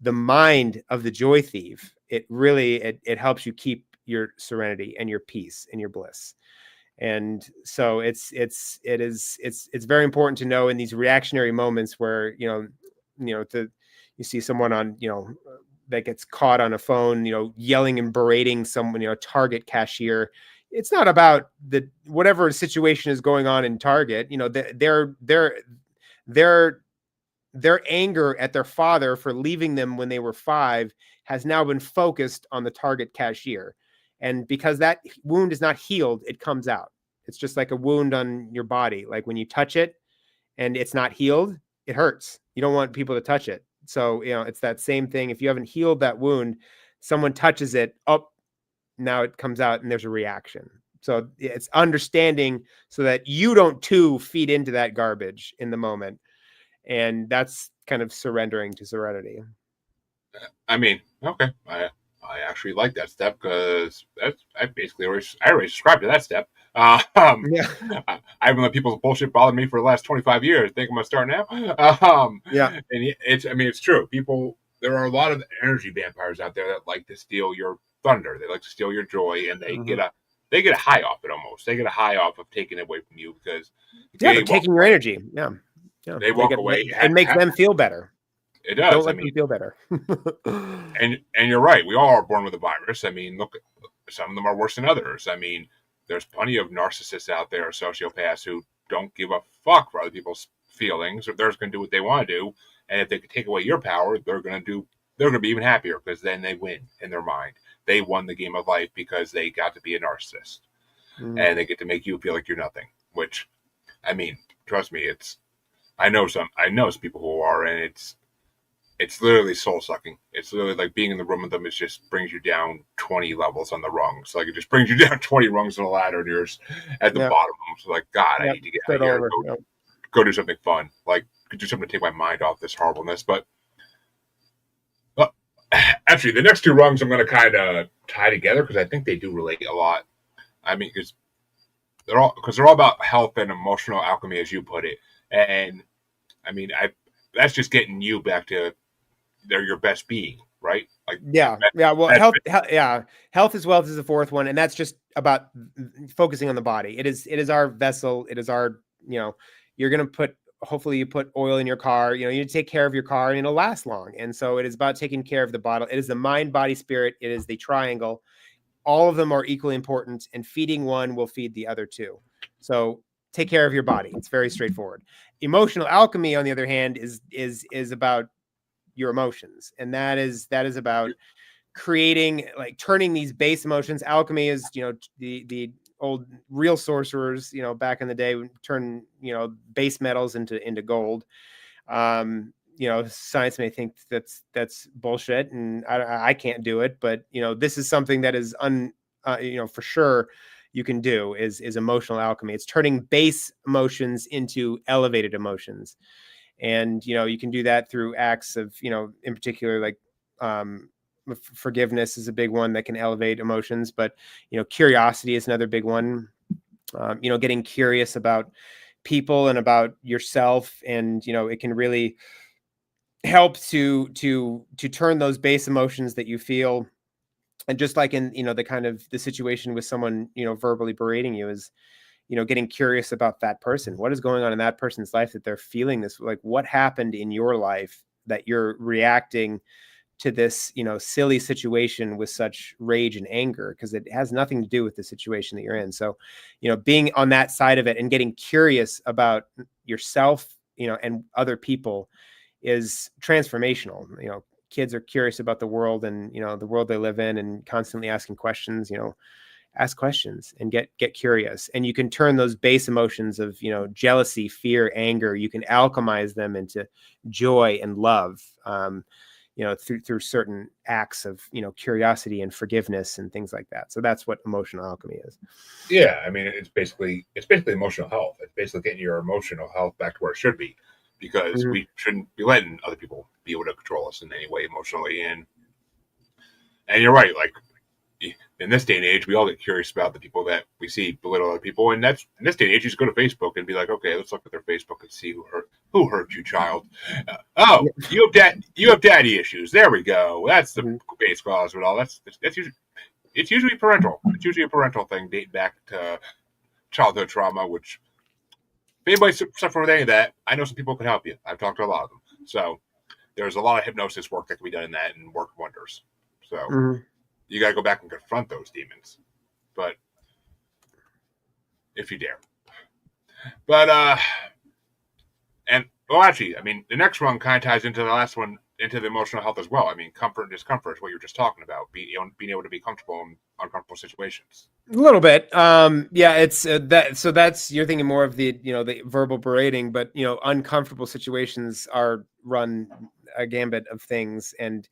the mind of the joy thief, it really, it helps you keep your serenity and your peace and your bliss. And so it's very important to know in these reactionary moments where, you see someone on, that gets caught on a phone, yelling and berating someone, Target cashier. It's not about whatever situation is going on in Target, their anger at their father for leaving them when they were 5 has now been focused on the Target cashier. And because that wound is not healed, it comes out. It's just like a wound on your body. Like when you touch it and it's not healed, it hurts. You don't want people to touch it. So, it's that same thing. If you haven't healed that wound, someone touches it, now it comes out and there's a reaction. So it's understanding so that you don't too feed into that garbage in the moment. And that's kind of surrendering to serenity. I mean, okay. I actually like that step, because I already subscribed to that step. Yeah. I haven't let people's bullshit bother me for the last 25 years. Think I'm gonna start now? Yeah. And it's true. There are a lot of energy vampires out there that like to steal your thunder. They like to steal your joy, and they get a high off it almost. They get a high off of taking it away from you, because they're taking your energy. Yeah. They walk away. It makes them feel better. It does. Don't let them feel better. and you're right. We all are born with a virus. I mean, look, some of them are worse than others. I mean, there's plenty of narcissists out there, sociopaths, who don't give a fuck for other people's feelings, or they're just going to do what they want to do. And if they can take away your power, they're going to be even happier, because then they win in their mind. They won the game of life because they got to be a narcissist, and they get to make you feel like you're nothing. Which, I mean, trust me, I know some people who are, and it's literally soul sucking. It's literally like being in the room with them. It just brings you down 20 levels on the rungs. Like it just brings you down 20 rungs on the ladder, and you're just at the Yep. bottom. So like, God, I Yep. need to get out of Start here. over. Yep. Go do something fun. Like do something to take my mind off this horribleness. But well, actually, the next two rungs I'm going to kind of tie together because I think they do relate a lot. I mean, because they're all about health and emotional alchemy, as you put it. And I mean, that's just getting you back to your best being, right? Like Yeah. Well, health is wealth is the fourth one, and that's just about focusing on the body. It is our vessel. It is our, you're gonna hopefully you put oil in your car. You need to take care of your car, and it'll last long. And so it is about taking care of the body. It is the mind, body, spirit. It is the triangle. All of them are equally important, and feeding one will feed the other two. So take care of your body. It's very straightforward. Emotional alchemy, on the other hand, is about your emotions, and that is about creating, like, turning these base emotions. Alchemy is, the old real sorcerers, back in the day, would turn, base metals into gold. Science may think that's bullshit, and I can't do it, but this is something that is for sure you can do, is emotional alchemy. It's turning base emotions into elevated emotions. And you can do that through acts of, in particular, like, forgiveness is a big one that can elevate emotions. But curiosity is another big one. Getting curious about people and about yourself, and it can really help to turn those base emotions that you feel. And just like in the kind of the situation with someone verbally berating you, is getting curious about that person. What is going on in that person's life that they're feeling this? Like, what happened in your life that you're reacting to this, silly situation with such rage and anger? Because it has nothing to do with the situation that you're in. So, being on that side of it and getting curious about yourself, and other people, is transformational. Kids are curious about the world, and, the world they live in, and constantly asking questions. Ask questions and get curious, and you can turn those base emotions of jealousy, fear, anger. You can alchemize them into joy and love, through certain acts of curiosity and forgiveness and things like that. So that's what emotional alchemy is. Yeah, I mean, it's basically emotional health. It's basically getting your emotional health back to where it should be, because Mm-hmm. we shouldn't be letting other people be able to control us in any way emotionally. And you're right, like, in this day and age, we all get curious about the people that we see belittle other people, and that's in this day and age. You just go to Facebook and be like, okay, let's look at their Facebook and see who hurt you, child. You have daddy issues. There we go. That's the Mm-hmm. base cause of it all. That's usually it's usually parental. It's usually a parental thing dating back to childhood trauma. Which, if anybody suffer with any of that, I know some people can help you. I've talked to a lot of them. So there's a lot of hypnosis work that can be done in that and work wonders. So. Mm-hmm. You got to go back and confront those demons, but if you dare. But and well, actually, I mean, the next one kind of ties into the last one, into the emotional health as well. I mean, comfort and discomfort is what you're just talking about. Being able to be comfortable in uncomfortable situations. A little bit. Yeah, it's that. So that's, you're thinking more of the, the verbal berating, but uncomfortable situations are run a gambit of things, and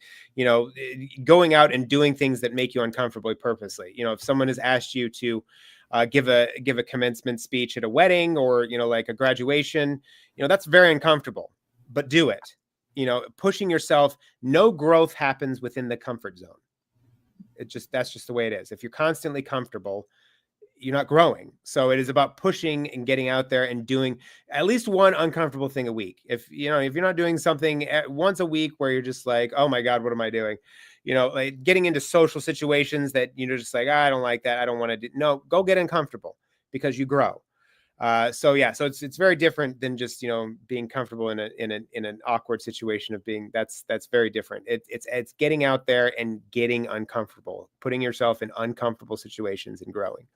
going out and doing things that make you uncomfortable purposely. If someone has asked you to give a commencement speech at a wedding, or like a graduation, that's very uncomfortable, but do it. Pushing yourself. No growth happens within the comfort zone. That's just the way it is. If you're constantly comfortable, you're not growing. So it is about pushing and getting out there and doing at least one uncomfortable thing a week. If you're not doing something once a week where you're just like, oh my God, what am I doing? Like getting into social situations that just like, I don't like that, I don't want to do. No, go get uncomfortable, because you grow. So it's very different than just being comfortable in an awkward situation of being. That's very different. It's getting out there and getting uncomfortable, putting yourself in uncomfortable situations and growing.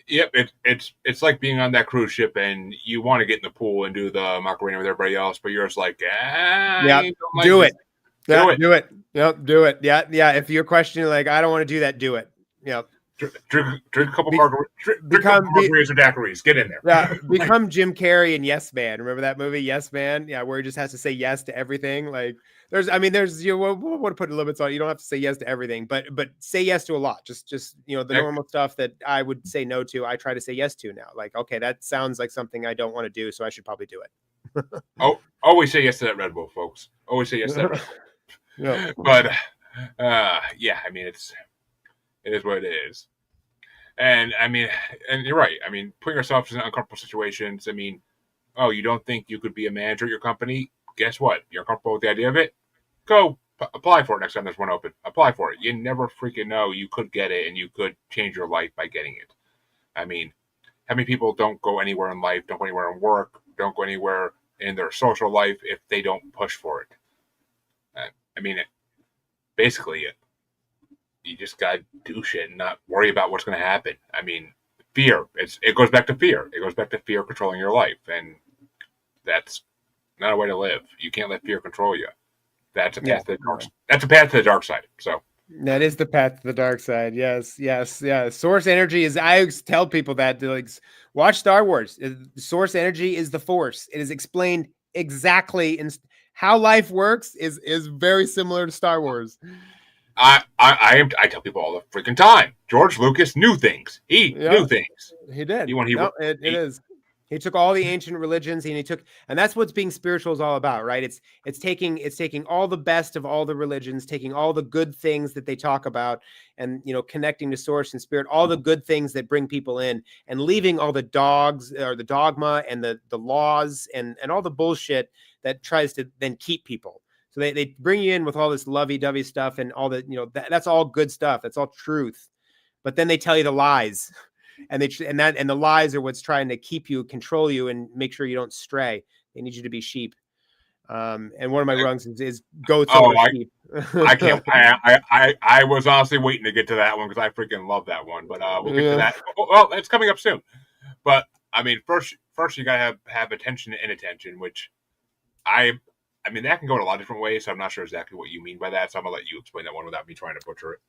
Yep, it's like being on that cruise ship and you want to get in the pool and do the Macarena with everybody else, but you're just like, Yeah, do it. Yeah, do it. Yep, do it. Yeah. If you're questioning, like, I don't want to do that, do it. Yep. Drink a couple Be, drink a couple become be, margaritas or daiquiris. Get in there. Yeah, Like, become Jim Carrey in Yes Man. Remember that movie, Yes Man? Yeah, where he just has to say yes to everything. Like, there's you want to put limits on it. You don't have to say yes to everything, but say yes to a lot. Just the normal stuff that I would say no to, I try to say yes to now. Like, okay, that sounds like something I don't want to do, so I should probably do it. oh, always say yes to that Red Bull, folks. Always say yes to that Red Yeah. Bull. But yeah, I mean, it is what it is. And I mean, and you're right. I mean, putting yourself in uncomfortable situations. I mean, oh, you don't think you could be a manager at your company? Guess what? You're comfortable with the idea of it? Go apply for it next time there's one open. Apply for it. You never freaking know. You could get it, and you could change your life by getting it. I mean, how many people don't go anywhere in life, don't go anywhere in work, don't go anywhere in their social life if they don't push for it? I mean, basically, you just gotta do shit and not worry about what's going to happen. I mean, fear. It goes back to fear. It goes back to fear controlling your life, and that's not a way to live. You can't let fear control you. That's a path to the dark. That's a path to the dark side. So that is the path to the dark side. Yes, yes, yeah. Source energy is. I tell people that to like watch Star Wars. Source energy is the Force. It is explained exactly in how life works. Is very similar to Star Wars. I tell people all the freaking time. George Lucas knew things. He knew things. He did. It he is. He took all the ancient religions and that's what being spiritual is all about, right? It's taking all the best of all the religions, taking all the good things that they talk about, and connecting to source and spirit, all the good things that bring people in, and leaving all the dogs or the dogma and the laws and all the bullshit that tries to then keep people. So they bring you in with all this lovey-dovey stuff and all the that's all good stuff. That's all truth. But then they tell you the lies. And the lies are what's trying to keep you, control you, and make sure you don't stray. They need you to be sheep. And one of my rungs is goats over sheep. I can't. I was honestly waiting to get to that one because I freaking love that one. But we'll get to that. Well, it's coming up soon. But I mean, first you gotta have attention and inattention, which I mean that can go in a lot of different ways. So I'm not sure exactly what you mean by that. So I'm gonna let you explain that one without me trying to butcher it.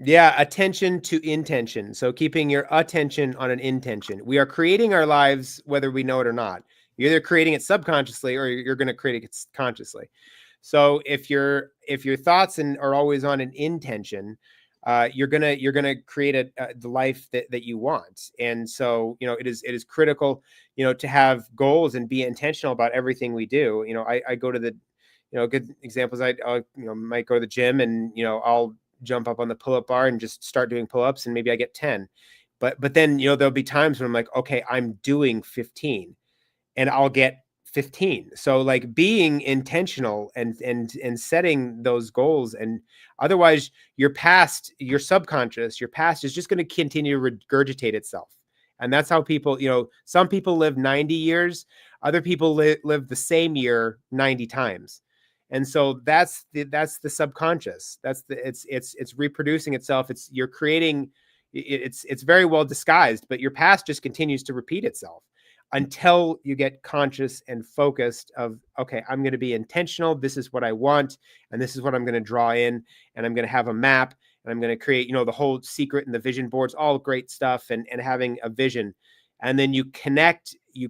Yeah, attention to intention. So keeping your attention on an intention. We are creating our lives whether we know it or not. You're either creating it subconsciously or you're going to create it consciously. So if your thoughts are always on an intention, you're gonna create the life that you want. And so it is critical to have goals and be intentional about everything we do. I go to the good examples. I might go to the gym and I'll jump up on the pull-up bar and just start doing pull-ups, and maybe I get 10. But then there'll be times when I'm like, okay, I'm doing 15, and I'll get 15. So like being intentional and setting those goals, and otherwise your subconscious, your past is just going to continue to regurgitate itself. And that's how people, some people live 90 years, other people live the same year 90 times. And so that's the subconscious. It's reproducing itself. You're creating. It's very well disguised, but your past just continues to repeat itself until you get conscious and focused of, okay, I'm going to be intentional. This is what I want, and this is what I'm going to draw in, and I'm going to have a map, and I'm going to create, the whole secret and the vision boards, all great stuff, and having a vision, and then you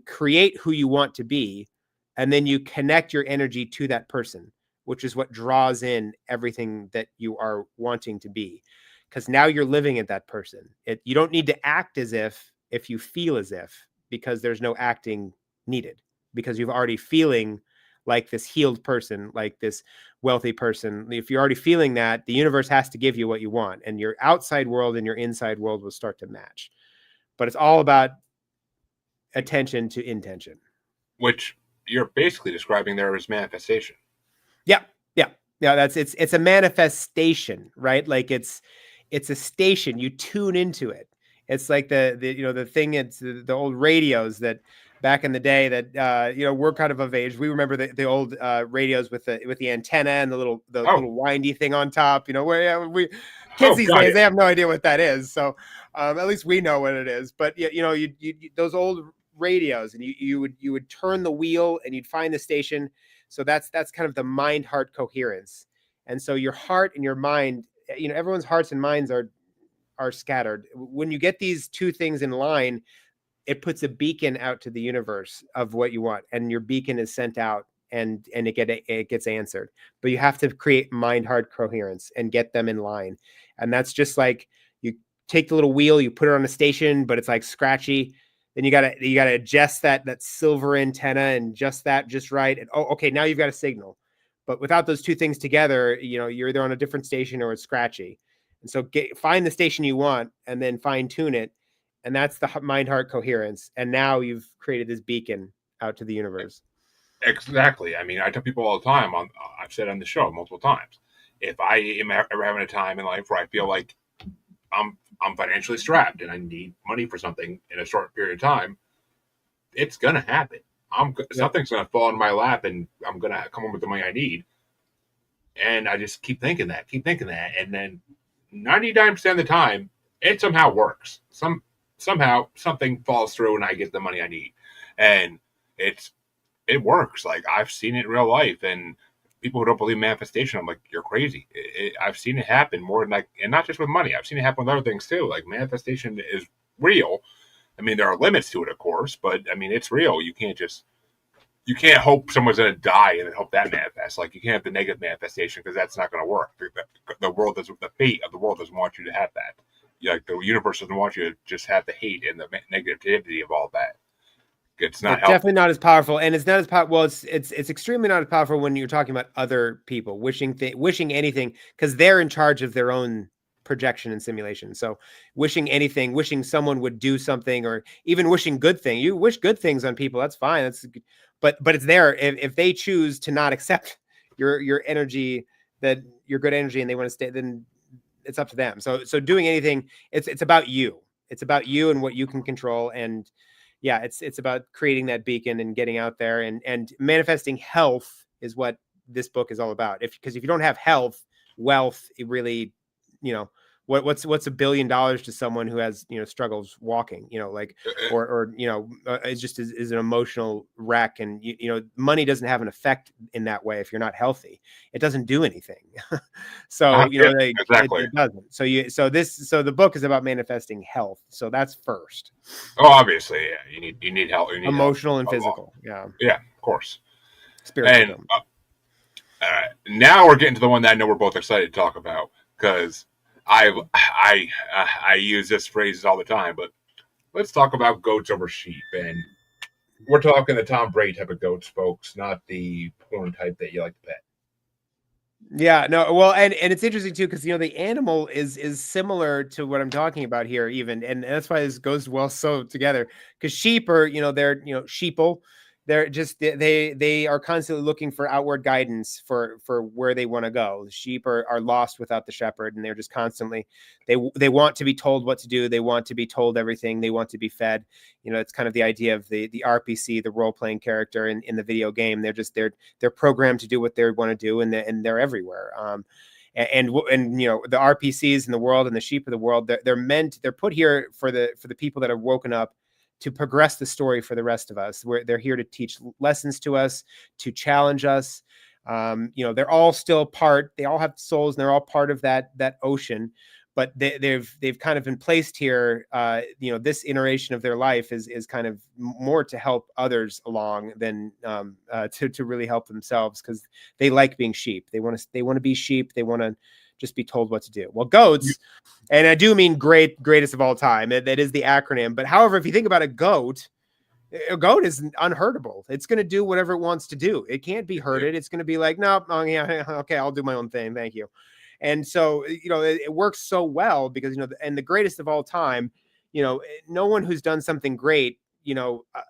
create who you want to be. And then you connect your energy to that person, which is what draws in everything that you are wanting to be. Because now you're living at that person. You don't need to act as if you feel as if, because there's no acting needed, because you've already feeling like this healed person, like this wealthy person. If you're already feeling that, the universe has to give you what you want, and your outside world and your inside world will start to match. But it's all about attention to intention. Which you're basically describing there as manifestation. Yeah. It's a manifestation, right? Like it's a station. You tune into it. It's like the thing. It's the old radios that back in the day that we're kind of age. We remember the old radios with the antenna and the little windy thing on top. Where we kids these days, they have no idea what that is. So at least we know what it is. But you those old radios, and you would turn the wheel and you'd find the station. So that's kind of the mind-heart coherence. And so your heart and your mind, everyone's hearts and minds are are scattered. When you get these two things in line, it puts a beacon out to the universe of what you want, and your beacon is sent out, and it gets answered. But you have to create mind heart coherence and get them in line. And that's just like, you take the little wheel, you put it on a station, but it's like scratchy. Then you gotta adjust that silver antenna and adjust that just right. And oh, okay, now you've got a signal. But without those two things together, you're either on a different station or it's scratchy. And so find the station you want and then fine tune it, and that's the mind heart coherence. And now you've created this beacon out to the universe. Exactly. I mean, I tell people all the time. I've said on the show multiple times. If I am ever having a time in life where I feel like I'm financially strapped and I need money for something in a short period of time, it's gonna happen. Something's gonna fall in my lap, and I'm gonna come up with the money I need. And I just keep thinking that, and then 99% of the time, it somehow works. Somehow something falls through, and I get the money I need, and it works. Like, I've seen it in real life, and people who don't believe manifestation, I'm like, you're crazy. I've seen it happen more than and not just with money. I've seen it happen with other things too. Like, manifestation is real. I mean, there are limits to it, of course, but I mean, it's real. You can't hope someone's going to die and then hope that manifests. Like, you can't have the negative manifestation, because that's not going to work. The fate of the world doesn't want you to have that. Like, the universe doesn't want you to just have the hate and the negativity of all that. It's definitely not as powerful, and it's not as powerful. Well, it's extremely not as powerful when you're talking about other people wishing anything, because they're in charge of their own projection and simulation. So wishing anything, wishing someone would do something, or even wishing good thing. You wish good things on people, that's fine. But it's there. If they choose to not accept your energy, that your good energy, and they want to stay, then it's up to them. So doing anything, it's about you. It's about you and what you can control. And yeah, it's about creating that beacon and getting out there, and manifesting health is what this book is all about. Because if you don't have health, wealth, it really, what's $1 billion to someone who has, struggles walking, or it's just is an emotional wreck. And money doesn't have an effect in that way. If you're not healthy, it doesn't do anything. So exactly. it doesn't. So the book is about manifesting health. So that's first. Oh, obviously, yeah. You need help. You need emotional help. And physical. Yeah, of course. Spiritual. And all right, now we're getting to the one that I know we're both excited to talk about, because I use this phrase all the time. But let's talk about goats over sheep, and we're talking the Tom Brady type of goats, folks, not the porn type that you like to pet. Yeah, no, well, and it's interesting too, because the animal is similar to what I'm talking about here, even, and that's why this goes well so together. Because sheep are, they're sheeple. They're just they are constantly looking for outward guidance for where they want to go. Sheep are lost without the shepherd, and they're just constantly they want to be told what to do. They want to be told everything. They want to be fed. It's kind of the idea of the RPC, the role playing character in the video game. They're programmed to do what they want to do, and they're everywhere. And the RPCs in the world and the sheep of the world, they're put here for the people that have woken up to progress the story for the rest of us. They're here to teach lessons to us, to challenge us. They're all still they all have souls, and they're all part of that ocean, but they've kind of been placed here. This iteration of their life is kind of more to help others along than to really help themselves, because they like being sheep. They want to be sheep. They want to just be told what to do. Well, goats, and I do mean greatest of all time. That is the acronym. But however, if you think about a goat is unhurtable. It's going to do whatever it wants to do. It can't be hurted. It's going to be like, no, oh, yeah, okay, I'll do my own thing. Thank you. And so, it works so well because, and the greatest of all time, no one who's done something great,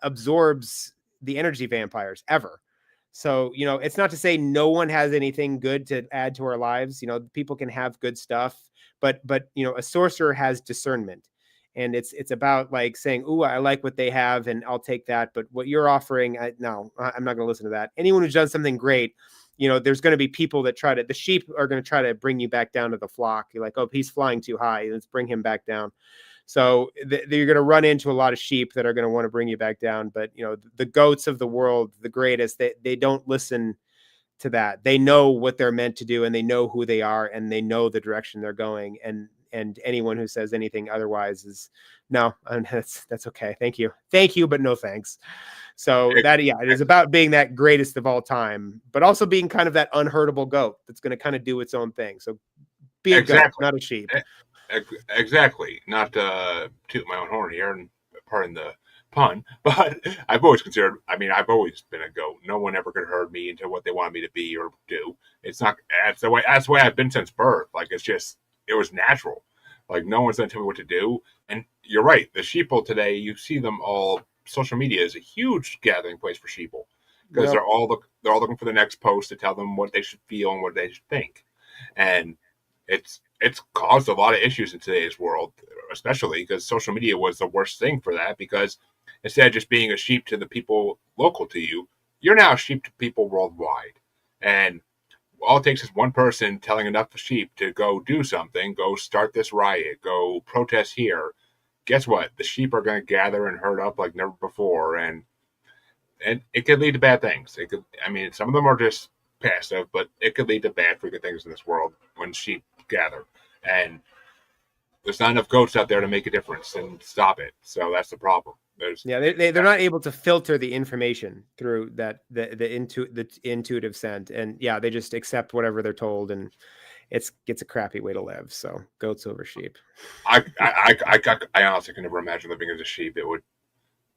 absorbs the energy vampires ever. So, it's not to say no one has anything good to add to our lives. People can have good stuff, but a sorcerer has discernment, and it's about like saying, "Ooh, I like what they have, and I'll take that." But what you're offering, no, I'm not going to listen to that. Anyone who's done something great, there's going to be people that the sheep are going to try to bring you back down to the flock. You're like, "Oh, he's flying too high. Let's bring him back down." So you're going to run into a lot of sheep that are going to want to bring you back down. But, the goats of the world, the greatest, they don't listen to that. They know what they're meant to do, and they know who they are, and they know the direction they're going. And and anyone who says anything otherwise is no, that's okay. Thank you, but no thanks. So Ex- that, yeah, it is about being that greatest of all time, but also being kind of that unhurtable goat that's going to kind of do its own thing. So be a goat, exactly. not a sheep. Exactly. Not to toot my own horn here, and pardon the pun, but I've always considered. I mean, I've always been a goat. No one ever could herd me into what they wanted me to be or do. It's not. That's the way. That's the way I've been since birth. Like it's just. It was natural. Like no one's gonna tell me what to do. And you're right. The sheeple today, you see them all. Social media is a huge gathering place for sheeple because Yep. they're all looking for the next post to tell them what they should feel and what they should think, and it's caused a lot of issues in today's world, especially because social media was the worst thing for that. Because instead of just being a sheep to the people local to you, you're now a sheep to people worldwide, and all it takes is one person telling enough sheep to go do something, go start this riot, go protest here. Guess what? The sheep are going to gather and herd up like never before, and it could lead to bad things. It could. I mean, some of them are just passive, but it could lead to bad freaking things in this world when sheep gather. And there's not enough goats out there to make a difference and stop it. So that's the problem. There's Yeah, they're not able to filter the information through the intuitive scent, and yeah, they just accept whatever they're told, and it's a crappy way to live. So goats over sheep. I honestly can never imagine living as a sheep. It would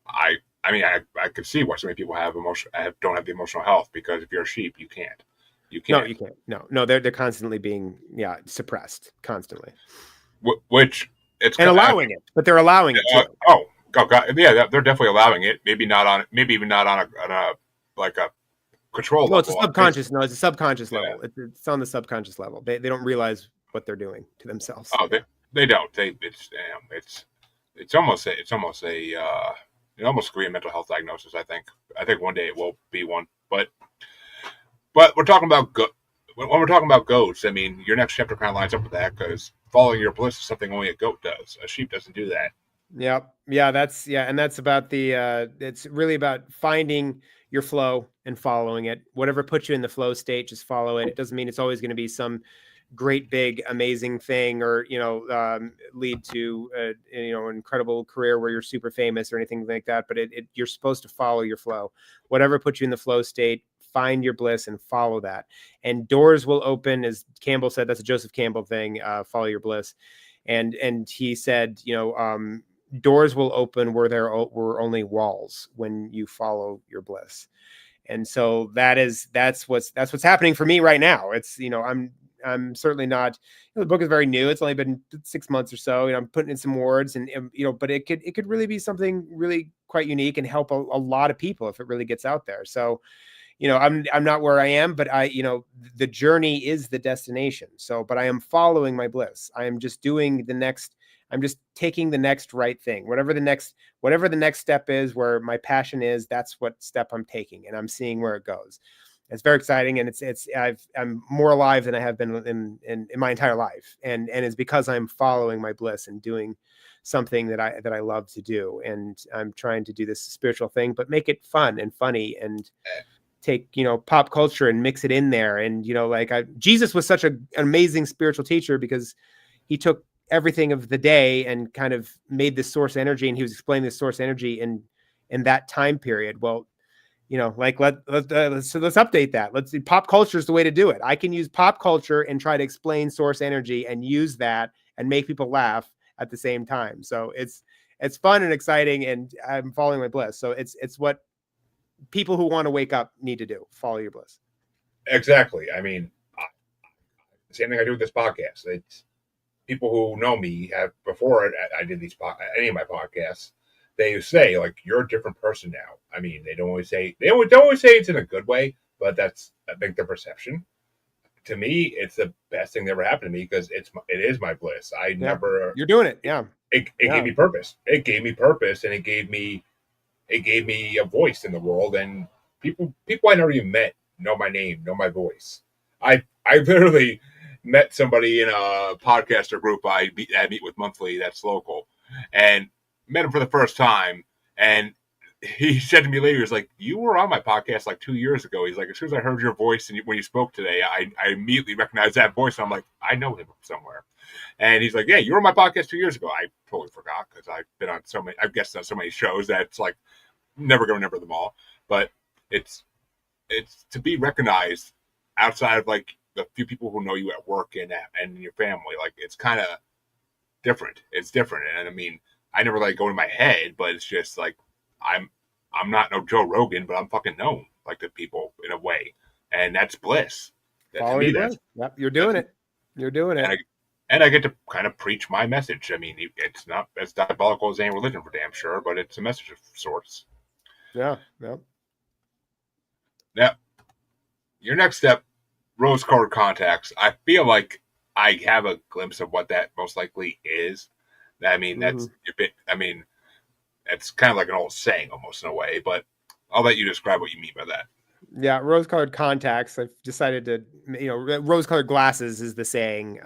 I I mean I could see why so many people don't have the emotional health because if you're a sheep you can't. You No, can't. you can't. No, they're constantly being suppressed constantly Which it's and allowing it, but they're allowing it too. oh god, yeah, they're definitely allowing it. Maybe even not on a like a control No, it's a level. subconscious. No, it's a subconscious Yeah. level. It's on the subconscious level. They don't realize what they're doing to themselves. Oh, they don't. It's almost it almost could be a mental health diagnosis. I think one day it will be one. But we're talking about when we're talking about goats. I mean, your next chapter kind of lines up with that because following your bliss is something only a goat does. A sheep doesn't do that. Yep. And that's about it's really about finding your flow and following it. Whatever puts you in the flow state, just follow it. It doesn't mean it's always going to be some great, big, amazing thing or, lead to an incredible career where you're super famous or anything like that. But you're supposed to follow your flow. Whatever puts you in the flow state, find your bliss and follow that. And doors will open, as Campbell said. That's a Joseph Campbell thing. Follow your bliss. And he said, doors will open where there were only walls when you follow your bliss. And so that's what's happening for me right now. It's, I'm certainly not, the book is very new. It's only been 6 months or so, I'm putting in some words and but it could really be something really quite unique and help a lot of people if it really gets out there. So, I'm not where I am, but the journey is the destination. So, but I am following my bliss. I am just doing I'm just taking the next right thing, whatever the next step is, where my passion is, that's what step I'm taking, and I'm seeing where it goes. It's very exciting, and I'm more alive than I have been in my entire life, and it's because I'm following my bliss and doing something that I love to do, and I'm trying to do this spiritual thing, but make it fun and funny and take pop culture and mix it in there. And Jesus was such an amazing spiritual teacher because he took everything of the day and kind of made this source energy, and he was explaining this source energy in that time period. Well, let's update that. Let's see, pop culture is the way to do it. I can use pop culture and try to explain source energy and use that and make people laugh at the same time. So it's fun and exciting, and I'm following my bliss. So it's what people who want to wake up need to do. Follow your bliss. Exactly. I mean, same thing I do with this podcast. It's people who know me have before I did any of my podcasts. They say like you're a different person now. I mean, they don't always say it's in a good way, but that's I think the perception. To me, it's the best thing that ever happened to me because it is my bliss. You're doing it. Yeah. It gave me purpose. It gave me purpose, and it gave me a voice in the world. And people I never even met know my name, know my voice. I literally met somebody in a podcaster group I meet with monthly that's local, and met him for the first time, and he said to me later, he's like, "You were on my podcast like 2 years ago." He's like, "As soon as I heard your voice and when you spoke today, I immediately recognized that voice." And I'm like, "I know him somewhere." And he's like, "Yeah, you were on my podcast 2 years ago." I totally forgot because I've been on so many, I've guessed on so many shows that it's like never gonna remember them all. But it's it's to be recognized outside of like the few people who know you at work and your family. Like it's kind of different. It's different, and I mean, I never let it go in my head, but it's just like I'm I'm not no Joe Rogan, but I'm fucking known like to people in a way, and that's bliss. That to Follow me, your bliss. Yep, you're doing that's it. You're doing and it. I get to kind of preach my message. I mean, it's not as diabolical as any religion for damn sure, but it's a message of sorts. Yeah, yeah. Now, your next step, rose-colored contacts. I feel like I have a glimpse of what that most likely is. I mean, Mhm. that's a bit. I mean, it's kind of like an old saying almost in a way, but I'll let you describe what you mean by that. Yeah, rose-colored contacts. I've decided to, rose-colored glasses is the saying.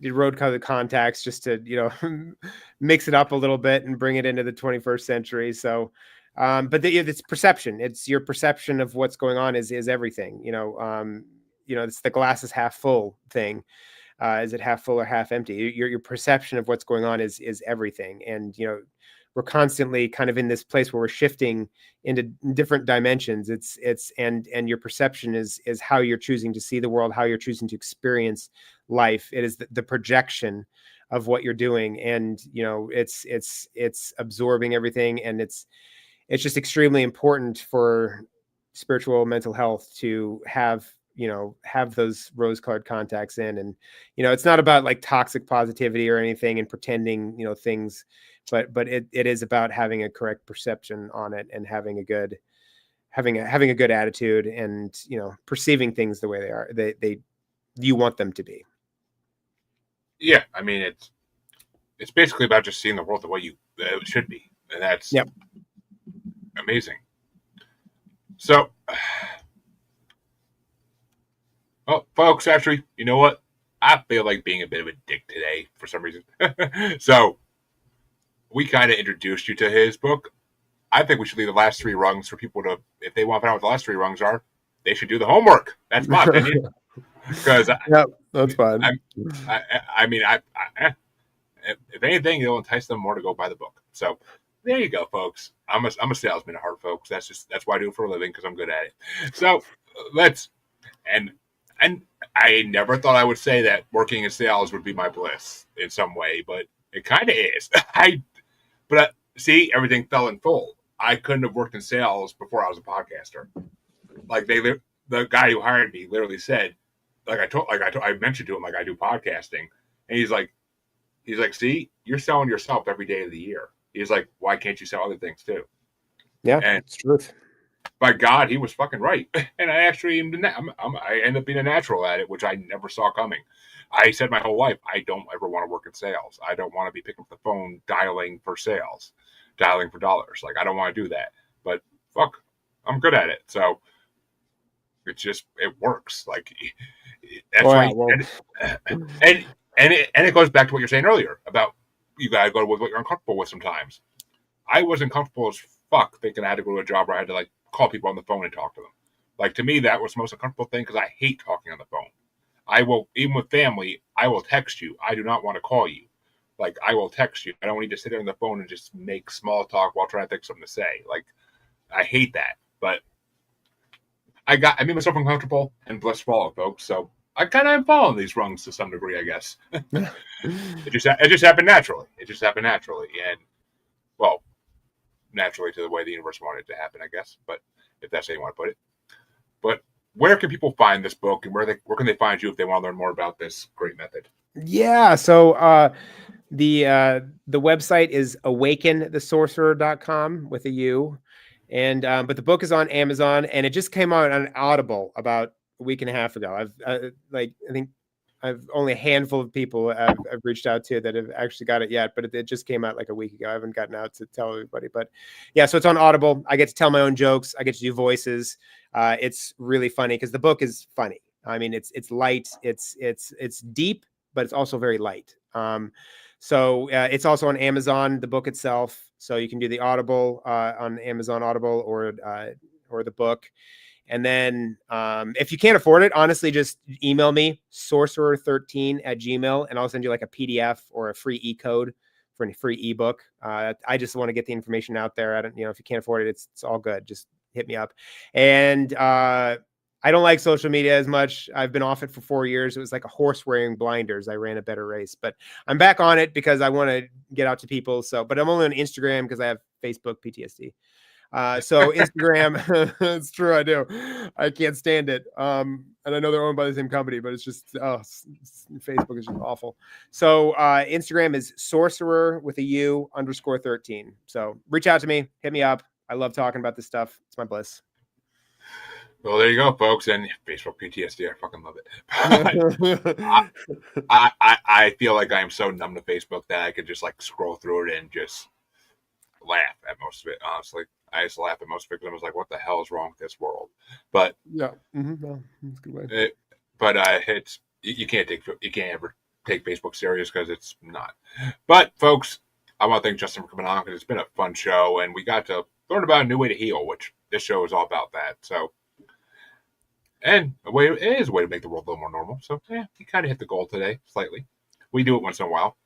Did rose-colored contacts just to, mix it up a little bit and bring it into the 21st century. So, it's perception. It's your perception of what's going on is everything. It's the glass is half full thing. Is it half full or half empty? Your perception of what's going on is everything. And we're constantly kind of in this place where we're shifting into different dimensions. And your perception is how you're choosing to see the world, how you're choosing to experience life. It is the projection of what you're doing, and it's absorbing everything, and it's just extremely important for spiritual mental health to have those rose colored contacts in. And it's not about like toxic positivity or anything and pretending things, but it is about having a correct perception on it and having a good attitude, and perceiving things the way they are, they you want them to be. Yeah, I mean, it's basically about just seeing the world the way it should be, and that's Yep. amazing. So, well, folks, actually, you know what? I feel like being a bit of a dick today for some reason. So, we kind of introduced you to his book. I think we should leave the last three rungs for people to, if they want to find out what the last three rungs are, they should do the homework. That's my opinion. Because Yep, that's fine. I, I mean, if anything, it'll entice them more to go buy the book. So there you go, folks. I'm a salesman at heart, folks. That's why I do it for a living because I'm good at it. So let's and and I never thought I would say that working in sales would be my bliss in some way, but it kind of is. See, everything fell in full. I couldn't have worked in sales before I was a podcaster. Like the guy who hired me literally said, I mentioned to him like I do podcasting, and he's like, see, you're selling yourself every day of the year. He's like, why can't you sell other things too? Yeah, And it's truth. by God, he was fucking right. And I actually I end up being a natural at it, which I never saw coming. I said my whole life, I don't ever want to work in sales. I don't want to be picking up the phone dialing for sales, dialing for dollars. Like I don't want to do that. But fuck, I'm good at it. So it works. Like that's Oh yeah, why, well, and it goes back to what you're saying earlier about you gotta go with what you're uncomfortable with sometimes. I wasn't comfortable as fuck thinking I had to go to a job where I had to like call people on the phone and talk to them. Like to me, that was the most uncomfortable thing because I hate talking on the phone. I will, even with family, I will text you. I do not want to call you. Like I will text you. I don't need to sit there on the phone and just make small talk while trying to think of something to say. Like I hate that. But I made myself uncomfortable and blessed follow, folks. So I kind of am following these rungs to some degree, I guess. It just happened naturally. It just happened naturally, and well, naturally to the way the universe wanted it to happen, I guess. But if that's how you want to put it. But where can people find this book, and where can they find you if they want to learn more about this great method? yeah. So the website is awakenthesorcerer.com with a U. And but the book is on Amazon, and it just came out on Audible about a week and a half ago. I think I've only a handful of people I've reached out to that have actually got it yet, but it just came out like a week ago. I haven't gotten out to tell everybody, but yeah, so it's on Audible. I get to tell my own jokes. I get to do voices. It's really funny because the book is funny. I mean, it's light. It's deep, but it's also very light. So it's also on Amazon, the book itself. So you can do the Audible on Amazon Audible or the book. And then if you can't afford it, honestly, just email me, sorcerer13 at Gmail, and I'll send you like a PDF or a free e-code for a free ebook. I just want to get the information out there. I don't, if you can't afford it, it's all good. Just hit me up. And I don't like social media as much. I've been off it for 4 years. It was like a horse wearing blinders. I ran a better race, but I'm back on it because I want to get out to people. So, but I'm only on Instagram because I have Facebook PTSD. So Instagram, it's true. I do. I can't stand it. And I know they're owned by the same company, but it's just, Facebook is just awful. So, Instagram is sorcerer with a U _13. So reach out to me, hit me up. I love talking about this stuff. It's my bliss. Well, there you go, folks. And Facebook PTSD, I fucking love it. I feel like I am so numb to Facebook that I could just like scroll through it and just laugh at most of it. Honestly, I used to laugh at most of it because I was like, "What the hell is wrong with this world?" But yeah, no, that's a good way. It's you can't ever take Facebook serious because it's not. But folks, I want to thank Justin for coming on because it's been a fun show and we got to learn about a new way to heal, which this show is all about that. So. And it is a way to make the world a little more normal. So, yeah, you kind of hit the goal today, slightly. We do it once in a while.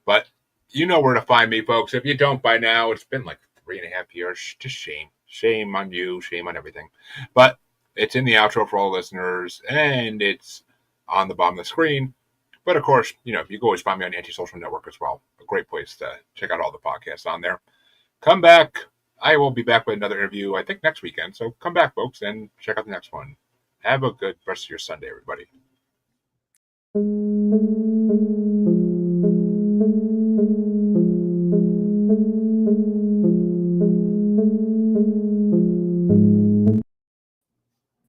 But you know where to find me, folks. If you don't by now, it's been like 3.5 years. Just shame. Shame on you. Shame on everything. But it's in the outro for all listeners, and it's on the bottom of the screen. But, of course, you can always find me on Antisocial Network as well. A great place to check out all the podcasts on there. Come back. I will be back with another interview, I think, next weekend. So come back, folks, and check out the next one. Have a good rest of your Sunday, everybody.